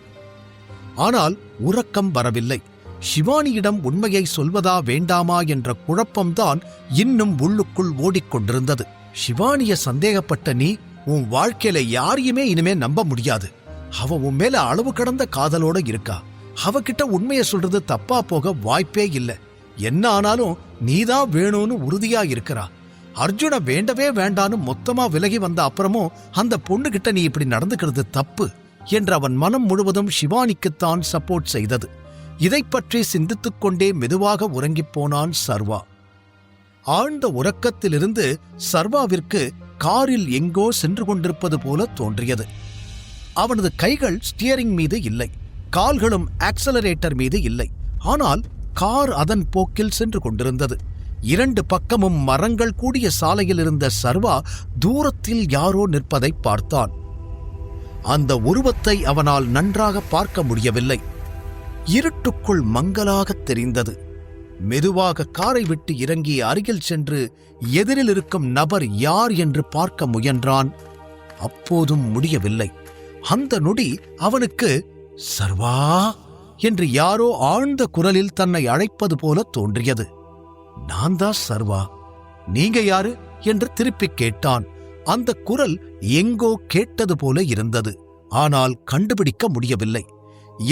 ஆனால் உறக்கம் வரவில்லை. சிவானியிடம் உண்மையை சொல்வதா வேண்டாமா என்ற குழப்பம்தான் இன்னும் உள்ளுக்குள் ஓடிக்கொண்டிருந்தது. சிவானிய சந்தேகப்பட்ட நீ உன் வாழ்க்கையில யாரையுமே இனிமே நம்ப முடியாது. அவ உன் மேல அளவு கடந்த காதலோட இருக்கா. அவகிட்ட உண்மையை சொல்றது தப்பா போக வாய்ப்பே இல்ல. என்ன ஆனாலும் நீதான் வேணும்னு உறுதியா இருக்கிறா. அர்ஜுன வேண்டவே வேண்டான்னு மொத்தமா விலகி வந்த அப்புறமும் அந்த பொண்ணுகிட்ட நீ இப்படி நடந்துக்கிறது தப்பு என்று அவன் மனம் முழுவதும் சிவானிக்குத்தான் சப்போர்ட் செய்தது. இதை பற்றி சிந்தித்துக் கொண்டே மெதுவாக உறங்கிப் போனான் சர்வா. ஆழ்ந்த உறக்கத்திலிருந்து சர்வாவிற்கு காரில் எங்கோ சென்று கொண்டிருப்பது போல தோன்றியது. அவனது கைகள் ஸ்டியரிங் மீது இல்லை, கால்களும் ஆக்சலரேட்டர் மீது இல்லை. ஆனால் கார் அதன் போக்கில் சென்று கொண்டிருந்தது. 2 பக்கமும் மரங்கள் கூடிய சாலையில் இருந்த சர்வா தூரத்தில் யாரோ நிற்பதை பார்த்தான். அந்த உருவத்தை அவனால் நன்றாக பார்க்க முடியவில்லை. இருட்டுக்குள் மங்கலாக தெரிந்தது. மெதுவாக காரை விட்டு இறங்கி அருகில் சென்று எதிரில் இருக்கும் நபர் யார் என்று பார்க்க முயன்றான். அப்போதும் முடியவில்லை. அந்த நொடி அவனுக்கு சர்வா என்று யாரோ ஆழ்ந்த குரலில் தன்னை அழைப்பது போல தோன்றியது. நான் தான் சர்வா, நீங்க யாரு என்று திருப்பிக் கேட்டான். அந்த குரல் எங்கோ கேட்டது போல இருந்தது. ஆனால் கண்டுபிடிக்க முடியவில்லை.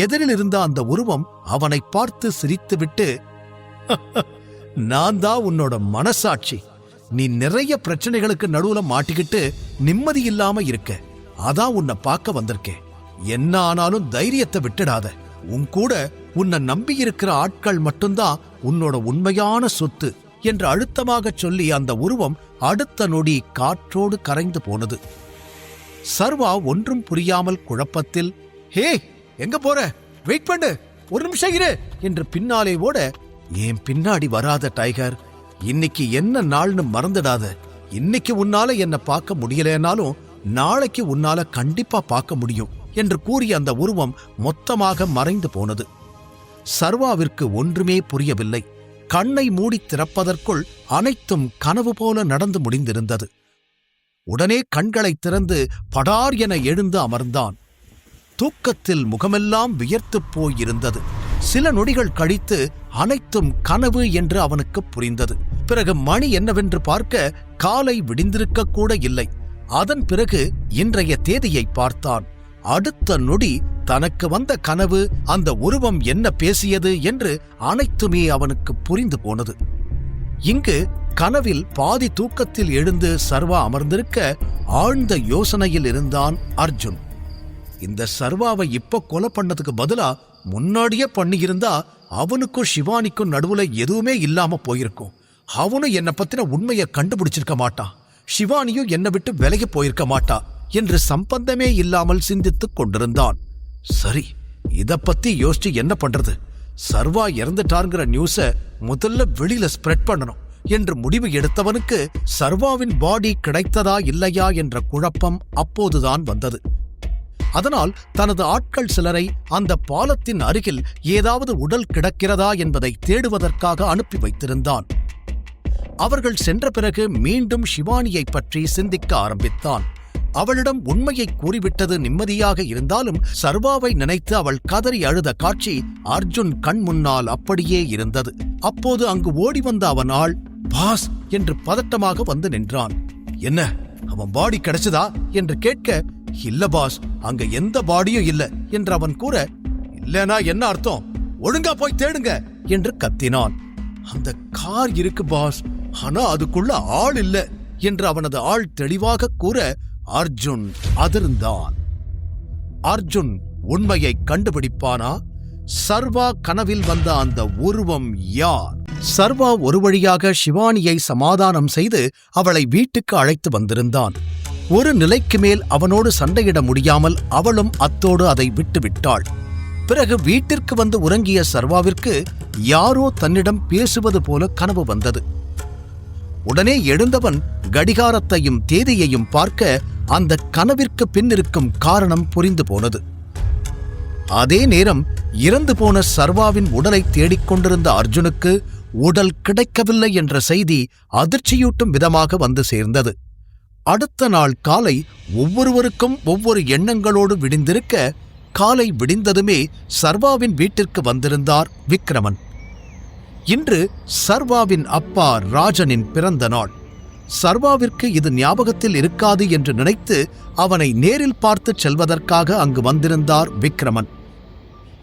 எதிரில் இருந்த அந்த உருவம் அவனை பார்த்து சிரித்துவிட்டு, நான் தான் உன்னோட மனசாட்சி. நீ நிறைய பிரச்சனைகளுக்கு நடுவுல மாட்டிக்கிட்டு நிம்மதி இல்லாம இருக்க. அதான் உன்னை பார்க்க வந்திருக்கேன். என்ன ஆனாலும் தைரியத்தை விட்டுடாத. உன் கூட உன்னை நம்பியிருக்கிற ஆட்கள் மட்டும்தான் உன்னோட உண்மையான சொத்து என்று அழுத்தமாகச் சொல்லி அந்த உருவம் அடுத்த நொடி காற்றோடு கரைந்து போனது. சர்வா ஒன்றும் புரியாமல் குழப்பத்தில், ஹே, எங்க போற? வெயிட் பண்ணு, ஒரு நிமிஷம் இரு என்று பின்னாலே ஓட, ஏன் பின்னாடி வராத டைகர், இன்னைக்கு என்ன நாள்னு மறந்துடாத. இன்னைக்கு உன்னால என்ன பார்க்க முடியலனாலும் நாளைக்கு உன்னால கண்டிப்பா பார்க்க முடியும் என்று கூறிய அந்த உருவம் மொத்தமாக மறைந்து போனது. சர்வாவிற்கு ஒன்றுமே புரியவில்லை. கண்ணை மூடி திறப்பதற்குள் அனைத்தும் கனவு போல நடந்து முடிந்திருந்தது. உடனே கண்களை திறந்து படார் என எழுந்து அமர்ந்தான். தூக்கத்தில் முகமெல்லாம் வியர்த்துப் போயிருந்தது. சில நொடிகள் கழித்து அனைத்தும் கனவு என்று அவனுக்கு புரிந்தது. பிறகு மணி என்னவென்று பார்க்க காலை விடிந்திருக்க கூட இல்லை. அதன் பிறகு இன்றைய தேதியை பார்த்தான். அடுத்த நொடி தனக்கு வந்த கனவு, அந்த உருவம் என்ன பேசியது என்று அனைத்துமே அவனுக்கு புரிந்து போனது. இங்கு கனவில் பாதி தூக்கத்தில் எழுந்து சர்வா அமர்ந்திருக்க ஆழ்ந்த யோசனையில் இருந்தான் அர்ஜுன். இந்த சர்வாவை இப்ப கொலை பண்ணதுக்கு பதிலா முன்னாடியே பண்ணியிருந்தா அவனுக்கும் சிவானிக்கும் நடுவுல எதுவுமே இல்லாம போயிருக்கும். அவனும் என்னை பத்தின உண்மையை கண்டுபிடிச்சிருக்க மாட்டான், சிவானியும் என்னை விட்டு விலகி போயிருக்க மாட்டா என்று சம்பந்தமே இல்லாமல் சிந்தித்துக் கொண்டிருந்தான். சரி, இத பத்தி யோசிச்சு என்ன பண்றது? சர்வா இறந்துட்டார்ங்கிற நியூஸ முதல்ல வெளியில ஸ்ப்ரெட் பண்ணணும் என்று முடிவு எடுத்தவனுக்கு சர்வாவின் பாடி கிடைத்ததா இல்லையா என்ற குழப்பம் அப்போதுதான் வந்தது. அதனால் தனது ஆட்கள் சிலரை அந்த பாலத்தின் அருகில் ஏதாவது உடல் கிடக்கிறதா என்பதை தேடுவதற்காக அனுப்பி வைத்திருந்தான். அவர்கள் சென்ற பிறகு மீண்டும் சிவானியை பற்றி சிந்திக்க ஆரம்பித்தான். அவளிடம் உண்மையை கூறிவிட்டது நிம்மதியாக இருந்தாலும் சர்வாவை நினைத்து அவள் கதறி அழுத காட்சி அர்ஜுன் கண் முன்னால் அப்படியே இருந்தது. அப்போது அங்கு ஓடி வந்த அவன் ஆள் பாஸ் என்று பதட்டமாக வந்து நின்றான். என்ன, அவன் பாடி கிடைச்சதா என்று கேட்க, இல்ல பாஸ், அங்க எந்த பாடியும் இல்ல என்று அவன் கூற, இல்லனா என்ன அர்த்தம்? ஒழுங்கா போய் தேடுங்க என்று கத்தினான். அந்த கார் இருக்கு பாஸ், ஆனா அதுக்குள்ள ஆள் இல்ல என்று அவனது ஆள் தெளிவாக கூற அர்ஜுன் அதிர்ந்தான். அர்ஜுன் உண்மையை கண்டுபிடிப்பானா? சர்வா கனவில் வந்த அந்த உருவம் யார்? சர்வா ஒரு வழியாக சிவானியை சமாதானம் செய்து அவளை வீட்டுக்கு அழைத்து வந்திருந்தான். ஒரு நிலைக்கு மேல் அவனோடு சண்டையிட முடியாமல் அவளும் அத்தோடு அதை விட்டுவிட்டாள். பிறகு வீட்டிற்கு வந்து உறங்கிய சர்வாவிற்கு யாரோ தன்னிடம் பேசுவது போல கனவு வந்தது. உடனே எழுந்தவன் கடிகாரத்தையும் தேதியையும் பார்க்க அந்த கனவிற்கு பின்னிருக்கும் காரணம் புரிந்து போனது. அதே நேரம் இறந்து போன சர்வாவின் உடலை தேடிக்கொண்டிருந்த அர்ஜுனுக்கு உடல் கிடைக்கவில்லை என்ற செய்தி அதிர்ச்சியூட்டும் விதமாக வந்து சேர்ந்தது. அடுத்த நாள் காலை ஒவ்வொருவருக்கும் ஒவ்வொரு எண்ணங்களோடு விடிந்திருக்க, காலை விடிந்ததுமே சர்வாவின் வீட்டிற்கு வந்திருந்தார் விக்ரமன். இன்று சர்வாவின் அப்பா ராஜனின் பிறந்த நாள். சர்வாவிற்கு இது ஞாபகத்தில் இருக்காது என்று நினைத்து அவனை நேரில் பார்த்துச் செல்வதற்காக அங்கு வந்திருந்தார் விக்ரமன்.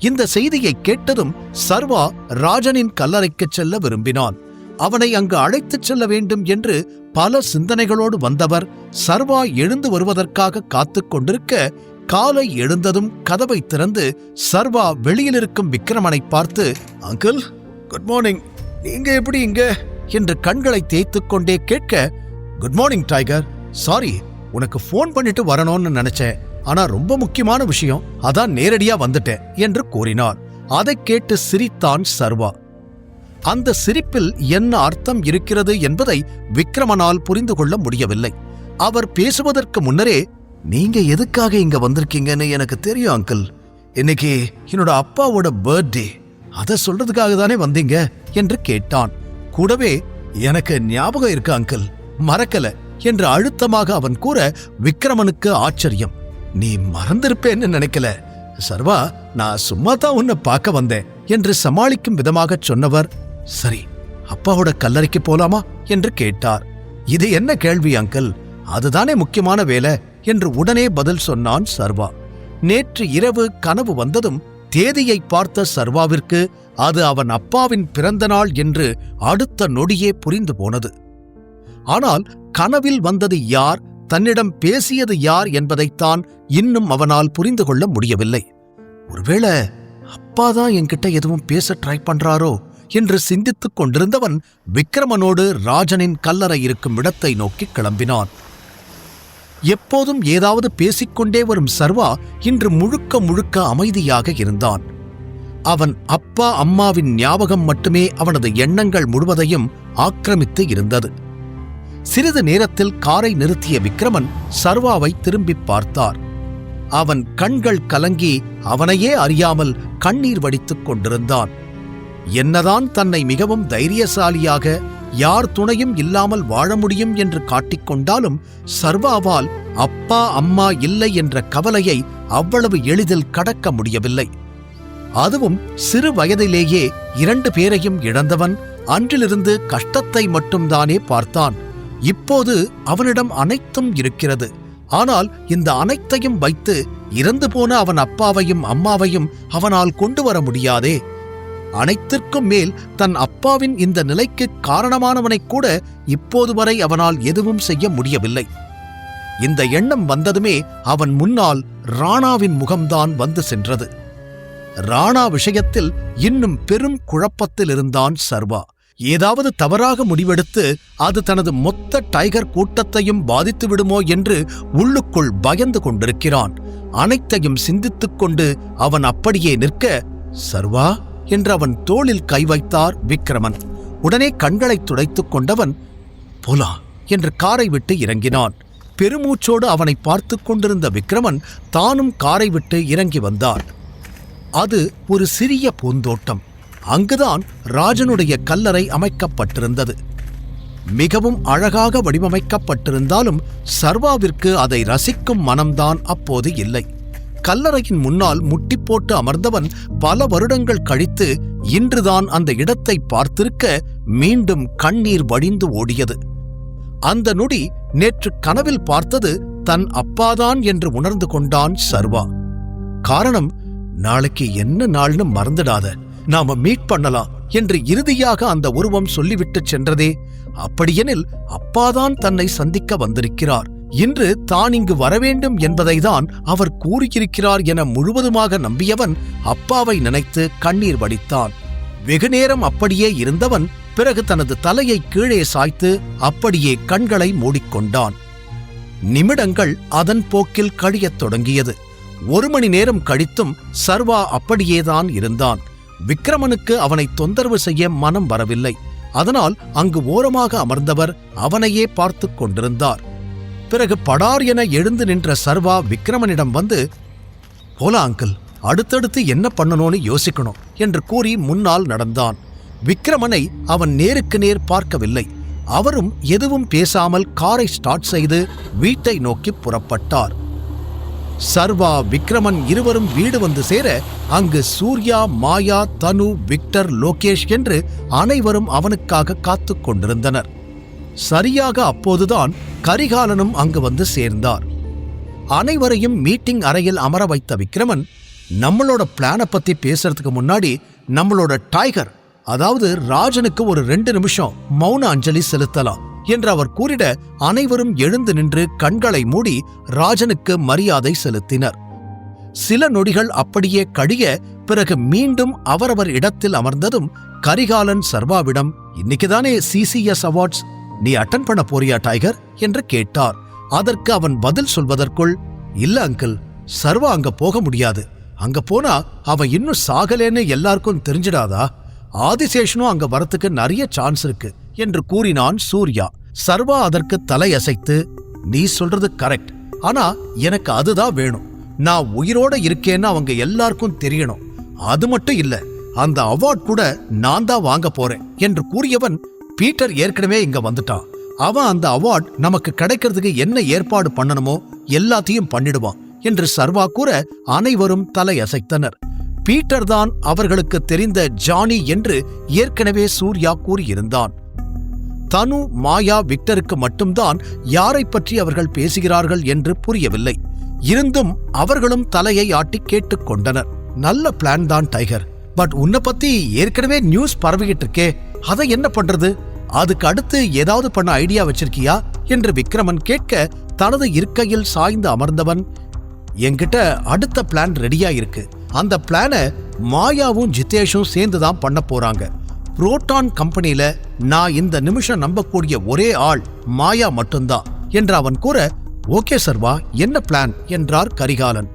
இந்த செய்தியை கேட்டதும் சர்வா ராஜனின் கல்லறைக்குச் செல்ல விரும்பினான். அவனை அங்கு அழைத்துச் செல்ல வேண்டும் என்று பல சிந்தனைகளோடு வந்தவர் சர்வா எழுந்து வருவதற்காக காத்துக் கொண்டிருக்க, காலை எழுந்ததும் கதவை திறந்து சர்வா வெளியில் இருக்கும் விக்ரமனை பார்த்து, அங்கிள், குட் மார்னிங், நீங்க எப்படி இங்க என்று கண்களை தேய்த்துக் கொண்டே கேட்க, குட் மார்னிங் டைகர், சாரி, உனக்கு போன் பண்ணிட்டு வரணும்னு நினைச்சேன், ஆனா ரொம்ப முக்கியமான விஷயம், அதான் நேரடியா வந்துட்டேன் என்று கூறினார். அதை கேட்டு சிரித்தான் சர்வா. அந்த சிரிப்பில் என்ன அர்த்தம் இருக்கிறது என்பதை விக்ரமனால் புரிந்து கொள்ள முடியவில்லை. அவர் பேசுவதற்கு முன்னரே, நீங்க எதுக்காக இங்க வந்திருக்கீங்கன்னு எனக்கு தெரியும் அங்கிள், இன்னைக்கு என்னோட அப்பாவோட பர்த்டே, அதை சொல்றதுக்காக தானே வந்தீங்க என்று கேட்டான். கூடவே, எனக்கு ஞாபகம் இருக்கு அங்கிள், மறக்கல என்று அழுத்தமாக அவன் கூற விக்ரமனுக்கு ஆச்சரியம். நீ மறந்திருப்பேன்னு நினைக்கல சர்வா, நான் சும்மா தான் உன்னை பார்க்க வந்தேன் என்று சமாளிக்கும் விதமாகச் சொன்னவர், சரி, அப்பாவோட கல்லறைக்கு போலாமா என்று கேட்டார். இது என்ன கேள்வி அங்கிள், அதுதானே முக்கியமான வேலை என்று உடனே பதில் சொன்னான் சர்வா. நேற்று இரவு கனவு வந்ததும் தேதியை பார்த்த சர்வாவிற்கு அது அவன் அப்பாவின் பிறந்த நாள் என்று அடுத்த நொடியே புரிந்து போனது. ஆனால் கனவில் வந்தது யார், தன்னிடம் பேசியது யார் என்பதைத்தான் இன்னும் அவனால் புரிந்து கொள்ள முடியவில்லை. ஒருவேளை அப்பாதான் என்கிட்ட எதுவும் பேச ட்ரை பண்றாரோ என்று சிந்தித்துக் கொண்டிருந்தவன் விக்ரமனோடு ராஜனின் கல்லறை இருக்கும் இடத்தை நோக்கி கிளம்பினான். எப்போதும் ஏதாவது பேசிக்கொண்டே வரும் சர்வா இன்று முழுக்க முழுக்க அமைதியாக இருந்தான். அவன் அப்பா அம்மாவின் ஞாபகம் மட்டுமே அவனது எண்ணங்கள் முழுவதையும் ஆக்கிரமித்து இருந்தது. சிறிது நேரத்தில் காரை நிறுத்திய விக்ரமன் சர்வாவை திரும்பி பார்த்தார். அவன் கண்கள் கலங்கி அவனையே அறியாமல் கண்ணீர் வடித்துக் கொண்டிருந்தான். என்னதான் தன்னை மிகவும் தைரியசாலியாக யார் துணையும் இல்லாமல் வாழ முடியும் என்று காட்டிக்கொண்டாலும் சர்வாவால் அப்பா அம்மா இல்லை என்ற கவலையை அவ்வளவு எளிதில் கடக்க முடியவில்லை. அதுவும் சிறு வயதிலேயே 2 பேரையும் இழந்தவன் அன்றிலிருந்து கஷ்டத்தை மட்டும்தானே பார்த்தான். இப்போது அவனிடம் அனைத்தும் இருக்கிறது. ஆனால் இந்த அனைத்தையும் வைத்து இறந்து போன அவன் அப்பாவையும் அம்மாவையும் அவனால் கொண்டு வர முடியாதே. அனைத்திற்கும் மேல் தன் அப்பாவின் இந்த நிலைக்கு காரணமானவனைக் கூட இப்போது வரை அவனால் எதுவும் செய்ய முடியவில்லை. இந்த எண்ணம் வந்ததுமே அவன் முன்னால் ராணாவின் முகம்தான் வந்து சென்றது. ராணா விஷயத்தில் இன்னும் பெரும் குழப்பத்தில் இருந்தான் சர்வா. ஏதாவது தவறாக முடிவெடுத்து அது தனது மொத்த டைகர் கூட்டத்தையும் பாதித்து விடுமோ என்று உள்ளுக்குள் பயந்து கொண்டிருக்கிறான். அனைத்தையும் சிந்தித்துக் கொண்டு அவன் அப்படியே நிற்க, சர்வா என்று அவன் தோளில் கை வைத்தார் விக்ரமன். உடனே கண்களை துடைத்துக் கொண்டவன் போலா என்று காரை விட்டு இறங்கினான். பெருமூச்சோடு அவனை பார்த்து கொண்டிருந்த விக்ரமன் தானும் காரை விட்டு இறங்கி வந்தார். அது ஒரு சிறிய பூந்தோட்டம். அங்குதான் ராஜனுடைய கல்லறை அமைக்கப்பட்டிருந்தது. மிகவும் அழகாக வடிவமைக்கப்பட்டிருந்தாலும் சர்வாவிற்கு அதை ரசிக்கும் மனம்தான் அப்போது இல்லை. கல்லறையின் முன்னால் முட்டி போட்டு அமர்ந்தவன் பல வருடங்கள் கழித்து இன்றுதான் அந்த இடத்தை பார்த்திருக்க மீண்டும் கண்ணீர் வடிந்து ஓடியது. அந்த நொடி நேற்று கனவில் பார்த்தது தன் அப்பாதான் என்று உணர்ந்து கொண்டான் சர்வா. காரணம், நாளைக்கு என்ன நாள்னு மறந்துடாத, நாம மீட் பண்ணலாம் என்று இறுதியாக அந்த உருவம் சொல்லிவிட்டு சென்றதே. அப்படியெனில் அப்பாதான் தன்னை சந்திக்க வந்திருக்கிறார். இன்று தான் இங்கு வரவேண்டும் என்பதைதான் அவர் கூறியிருக்கிறார் என முழுவதுமாக நம்பியவன் அப்பாவை நினைத்து கண்ணீர் வடித்தான். வெகுநேரம் அப்படியே இருந்தவன் பிறகு தனது தலையை கீழே சாய்த்து அப்படியே கண்களை மூடிக்கொண்டான். நிமிடங்கள் அதன் போக்கில் கழியத் தொடங்கியது. 1 மணி நேரம் கழித்தும் சர்வா அப்படியேதான் இருந்தான். விக்ரமனுக்கு அவனை தொந்தரவு செய்ய மனம் வரவில்லை. அதனால் அங்கு ஓரமாக அமர்ந்தவர் அவனையே பார்த்து கொண்டிருந்தார். பிறகு படார் என எழுந்து நின்ற சர்வா விக்ரமனிடம் வந்து, போலா அங்கிள், அடுத்தடுத்து என்ன பண்ணணும்னு யோசிக்கணும் என்று கூறி முன்னால் நடந்தான். விக்ரமனை அவன் நேருக்கு நேர் பார்க்கவில்லை. அவரும் எதுவும் பேசாமல் காரை ஸ்டார்ட் செய்து வீட்டை நோக்கி புறப்பட்டார். சர்வா விக்ரமன் இருவரும் வீடு வந்து சேர அங்கு சூர்யா, மாயா, தனு, விக்டர், லோகேஷ் என்று அனைவரும் அவனுக்காக காத்துக் கொண்டிருந்தனர். சரியாக அப்போதுதான் கரிகாலனும் அங்கு வந்து சேர்ந்தார். அனைவரையும் மீட்டிங் அறையில் அமர வைத்த விக்ரமன், நம்மளோட பிளானை பத்தி பேசுறதுக்கு முன்னாடி நம்மளோட டைகர், அதாவது ராஜனுக்கு ஒரு 2 நிமிஷம் மௌன அஞ்சலி செலுத்தலாம் என்று அவர் கூறிட அனைவரும் எழுந்து நின்று கண்களை மூடி ராஜனுக்கு மரியாதை செலுத்தினர். சில நொடிகள் அப்படியே கழிய பிறகு மீண்டும் அவரவர் இடத்தில் அமர்ந்ததும் கரிகாலன் சர்வாவிடம், இன்னைக்குதானே CCS அவார்ட்ஸ், நீ அட்டன் பண்ண போறியா டைகர் என்று கேட்டார். அதற்கு அவன் பதில் சொல்வதற்குள், இல்ல அங்கிள், சர்வா அங்க போக முடியாது. அங்க போனா அவன் இன்னும் சாகலேன்னு எல்லாருக்கும் தெரிஞ்சிடாதா? ஆதிசேஷனும் அங்க வரத்துக்கு நிறைய சான்ஸ் இருக்கு என்று கூறினான் சூர்யா. சர்வா அதற்கு தலையசைத்து, நீ சொல்றது கரெக்ட், ஆனா எனக்கு அதுதான் வேணும். நான் உயிரோட இருக்கேன்னு அவங்க எல்லாருக்கும் தெரியணும். அது மட்டும் இல்ல, அந்த அவார்ட் கூட நான் தான் வாங்க போறேன் என்று கூறியவன், பீட்டர் ஏற்கனவே இங்க வந்துட்டான். அவன் அந்த அவார்ட் நமக்கு கிடைக்கிறதுக்கு என்ன ஏற்பாடு பண்ணணுமோ எல்லாத்தையும் பண்ணிடுவான் என்று சர்வா கூற அனைவரும் தலையசைத்தனர். பீட்டர் தான் அவர்களுக்கு தெரிந்த ஜானி என்று ஏற்கனவே சூர்யா கூறியிருந்தான். தனு, மாயா, விக்டருக்கு மட்டும்தான் யாரை பற்றி அவர்கள் பேசுகிறார்கள் என்று புரியவில்லை. இருந்தும் அவர்களும் தலையை ஆட்டி கேட்டுக்கொண்டனர். நல்ல பிளான் தான் டைகர், பட் உன்னை பத்தி ஏற்கனவே நியூஸ் பரவிக்கிட்டு இருக்கே, அதை என்ன பண்றது? அதுக்கு அடுத்து ஏதாவது பண்ண ஐடியா வச்சிருக்கியா என்று விக்ரமன் கேட்க, தனது இருக்கையில் சாய்ந்து அமர்ந்தவன், என்கிட்ட அடுத்த பிளான் ரெடியா இருக்கு. அந்த பிளானை மாயாவும் ஜிதேஷும் சேர்ந்துதான் பண்ண போறாங்க. புரோட்டான் கம்பெனியில நான் இந்த நிமிஷம் நம்பக்கூடிய ஒரே ஆள் மாயா மட்டும்தான் என்று அவன் கூற, ஓகே சர்வா, என்ன பிளான் என்றார் கரிகாலன்.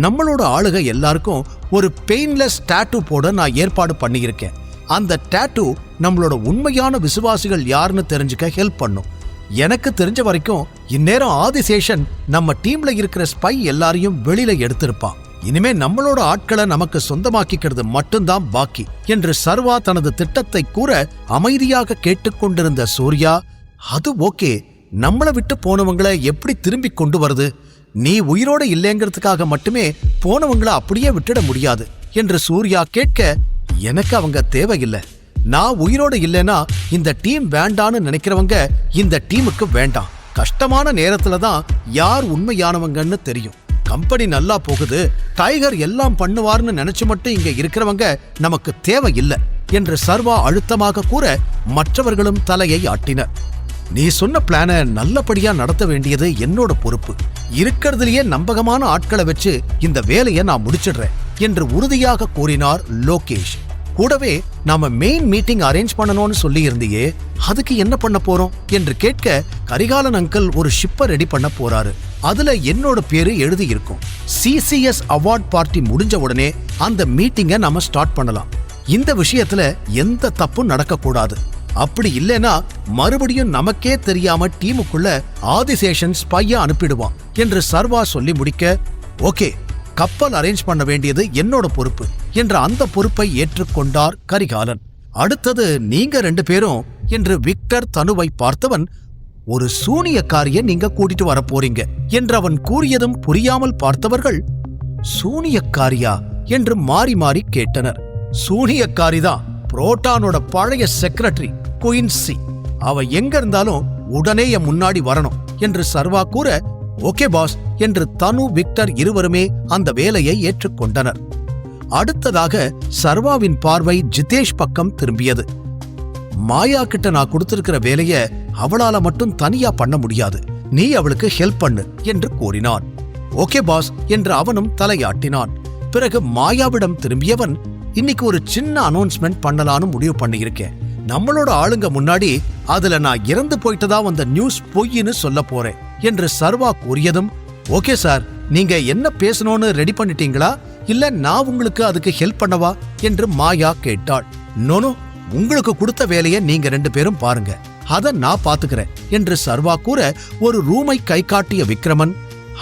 நம்மளோட ஆளுக எல்லாருக்கும் ஒரு பெயின்லெஸ் டாட்டூ போட நான் ஏற்பாடு பண்ணியிருக்கேன். அந்த டாட்டூ நம்மளோட உண்மையான விசுவாசிகள் யாருன்னு தெரிஞ்சுக்க ஹெல்ப் பண்ணும். எனக்கு தெரிஞ்ச வரைக்கும் இந்நேரம் ஆதிசேஷன் நம்ம டீம்ல இருக்கிற ஸ்பை எல்லாரையும் வெளியில எடுத்திருப்பான். இனிமே நம்மளோட ஆட்களை நமக்கு சொந்தமாக்கிக்கிறது மட்டும்தான் பாக்கி என்று சர்வா தனது திட்டத்தை கூற அமைதியாக கேட்டுக்கொண்டிருந்த சூர்யா, அது ஓகே, நம்மளை விட்டு போனவங்களை எப்படி திரும்பி கொண்டு வருது? நீ உயிரோட இல்லைங்கிறதுக்காக மட்டுமே போனவங்களை அப்படியே விட்டுட முடியாது என்று சூர்யா கேட்க, எனக்கு அவங்க தேவையில்லை. நான் உயிரோட இல்லைன்னா இந்த டீம் வேண்டான்னு நினைக்கிறவங்க இந்த டீமுக்கு வேண்டாம். கஷ்டமான நேரத்துல தான் யார் உண்மையானவங்கன்னு தெரியும். கம்பெனி நல்லா போகுது, டைகர் எல்லாம் பண்ணுவார்னு நினைச்சு மட்டும் இங்க இருக்கிறவங்க நமக்கு தேவையில்லை என்று சர்வா அழுத்தமாக கூற மற்றவர்களும் தலையை ஆட்டினர். நீ சொன்ன பிளானை நல்லபடியா நடத்த வேண்டியது என்னோட பொறுப்பு. இருக்கிறதுலயே நம்பகமான ஆட்களை வச்சு இந்த வேலையை நான் முடிச்சிடுறேன் என்று உறுதியாக கூறினார் லோகேஷ். கூடவே நாம மெயின் மீட்டிங் அரேஞ்ச் பண்ணணும்னு சொல்லி இருந்தியே, அதுக்கு என்ன பண்ண போறோம் என்று கேட்க, கரிகாலன் அங்கிள் ஒரு ஷிப்பை ரெடி பண்ண போறாரு. அதுல என்னோட பேரு எழுதி இருக்கும். சிசிஎஸ் அவார்ட் பார்ட்டி முடிஞ்ச உடனே அந்த மீட்டிங்கை நாம ஸ்டார்ட் பண்ணலாம். இந்த விஷயத்துல எந்த தப்பும் நடக்க கூடாது. அப்படி இல்லைனா மறுபடியும் நமக்கே தெரியாம டீமுக்குள்ள ஆதிசேஷன் ஸ்பையா அனுப்பிடுவான் என்று சர்வா சொல்லி முடிக்க, ஓகே, கப்பல் அரேஞ்ச் பண்ண வேண்டியது என்னோட பொறுப்பு என்ற அந்த பொறுப்பை ஏற்றுக்கொண்டார் கரிகாலன். அடுத்தது நீங்க 2 பேரும் என்று விக்டர் தனுவை பார்த்தவன், ஒரு சூனியக்காரிய நீங்க கூட்டிட்டு வர போறீங்க என்று அவன் கூறியதும் புரியாமல் பார்த்தவர்கள், சூனியக்காரியா என்று மாறி மாறி கேட்டனர். சூனியக்காரிதான் புரோட்டானோட பழைய செக்ரட்டரி குயின்சி. அவ எங்க இருந்தாலும் உடனே என் முன்னாடி வரணும் என்று சர்வா கூற, ஓகே பாஸ் என்று தனு விக்டர் இருவருமே அந்த வேலையை ஏற்றுக்கொண்டனர். அடுத்ததாக சர்வாவின் பார்வை ஜிதேஷ் பக்கம் திரும்பியது. மாயா கிட்ட நான் கொடுத்திருக்கிற வேலைய அவளால மட்டும் தனியா பண்ண முடியாது, நீ அவளுக்கு ஹெல்ப் பண்ணு என்று கூறினான். ஓகே பாஸ் என்று அவனும் தலையாட்டினான். பிறகு மாயாவிடம் திரும்பியவன், இன்னைக்கு ஒரு சின்ன அனௌன்ஸ்மெண்ட் பண்ணலான்னு முடிவு பண்ணியிருக்கேன். நம்மளோட ஆளுங்க முன்னாடி அதுல நான் இறந்து போயிட்டதா வந்த நியூஸ் பொய்ன்னு சொல்ல போறேன் என்று சர்வா கூறியதும், ஓகே சார், நீங்க என்ன பேசணும்னு ரெடி பண்ணிட்டீங்களா, இல்ல நான் உங்களுக்கு அதுக்கு ஹெல்ப் பண்ணவா என்று மாயா கேட்டாள். நோனோ, உங்களுக்கு கொடுத்த வேலையை நீங்க 2 பேரும் பாருங்க, அத நான் பாத்துக்கிறேன் என்று சர்வா கூற, ஒரு ரூமை கை காட்டிய விக்ரமன்,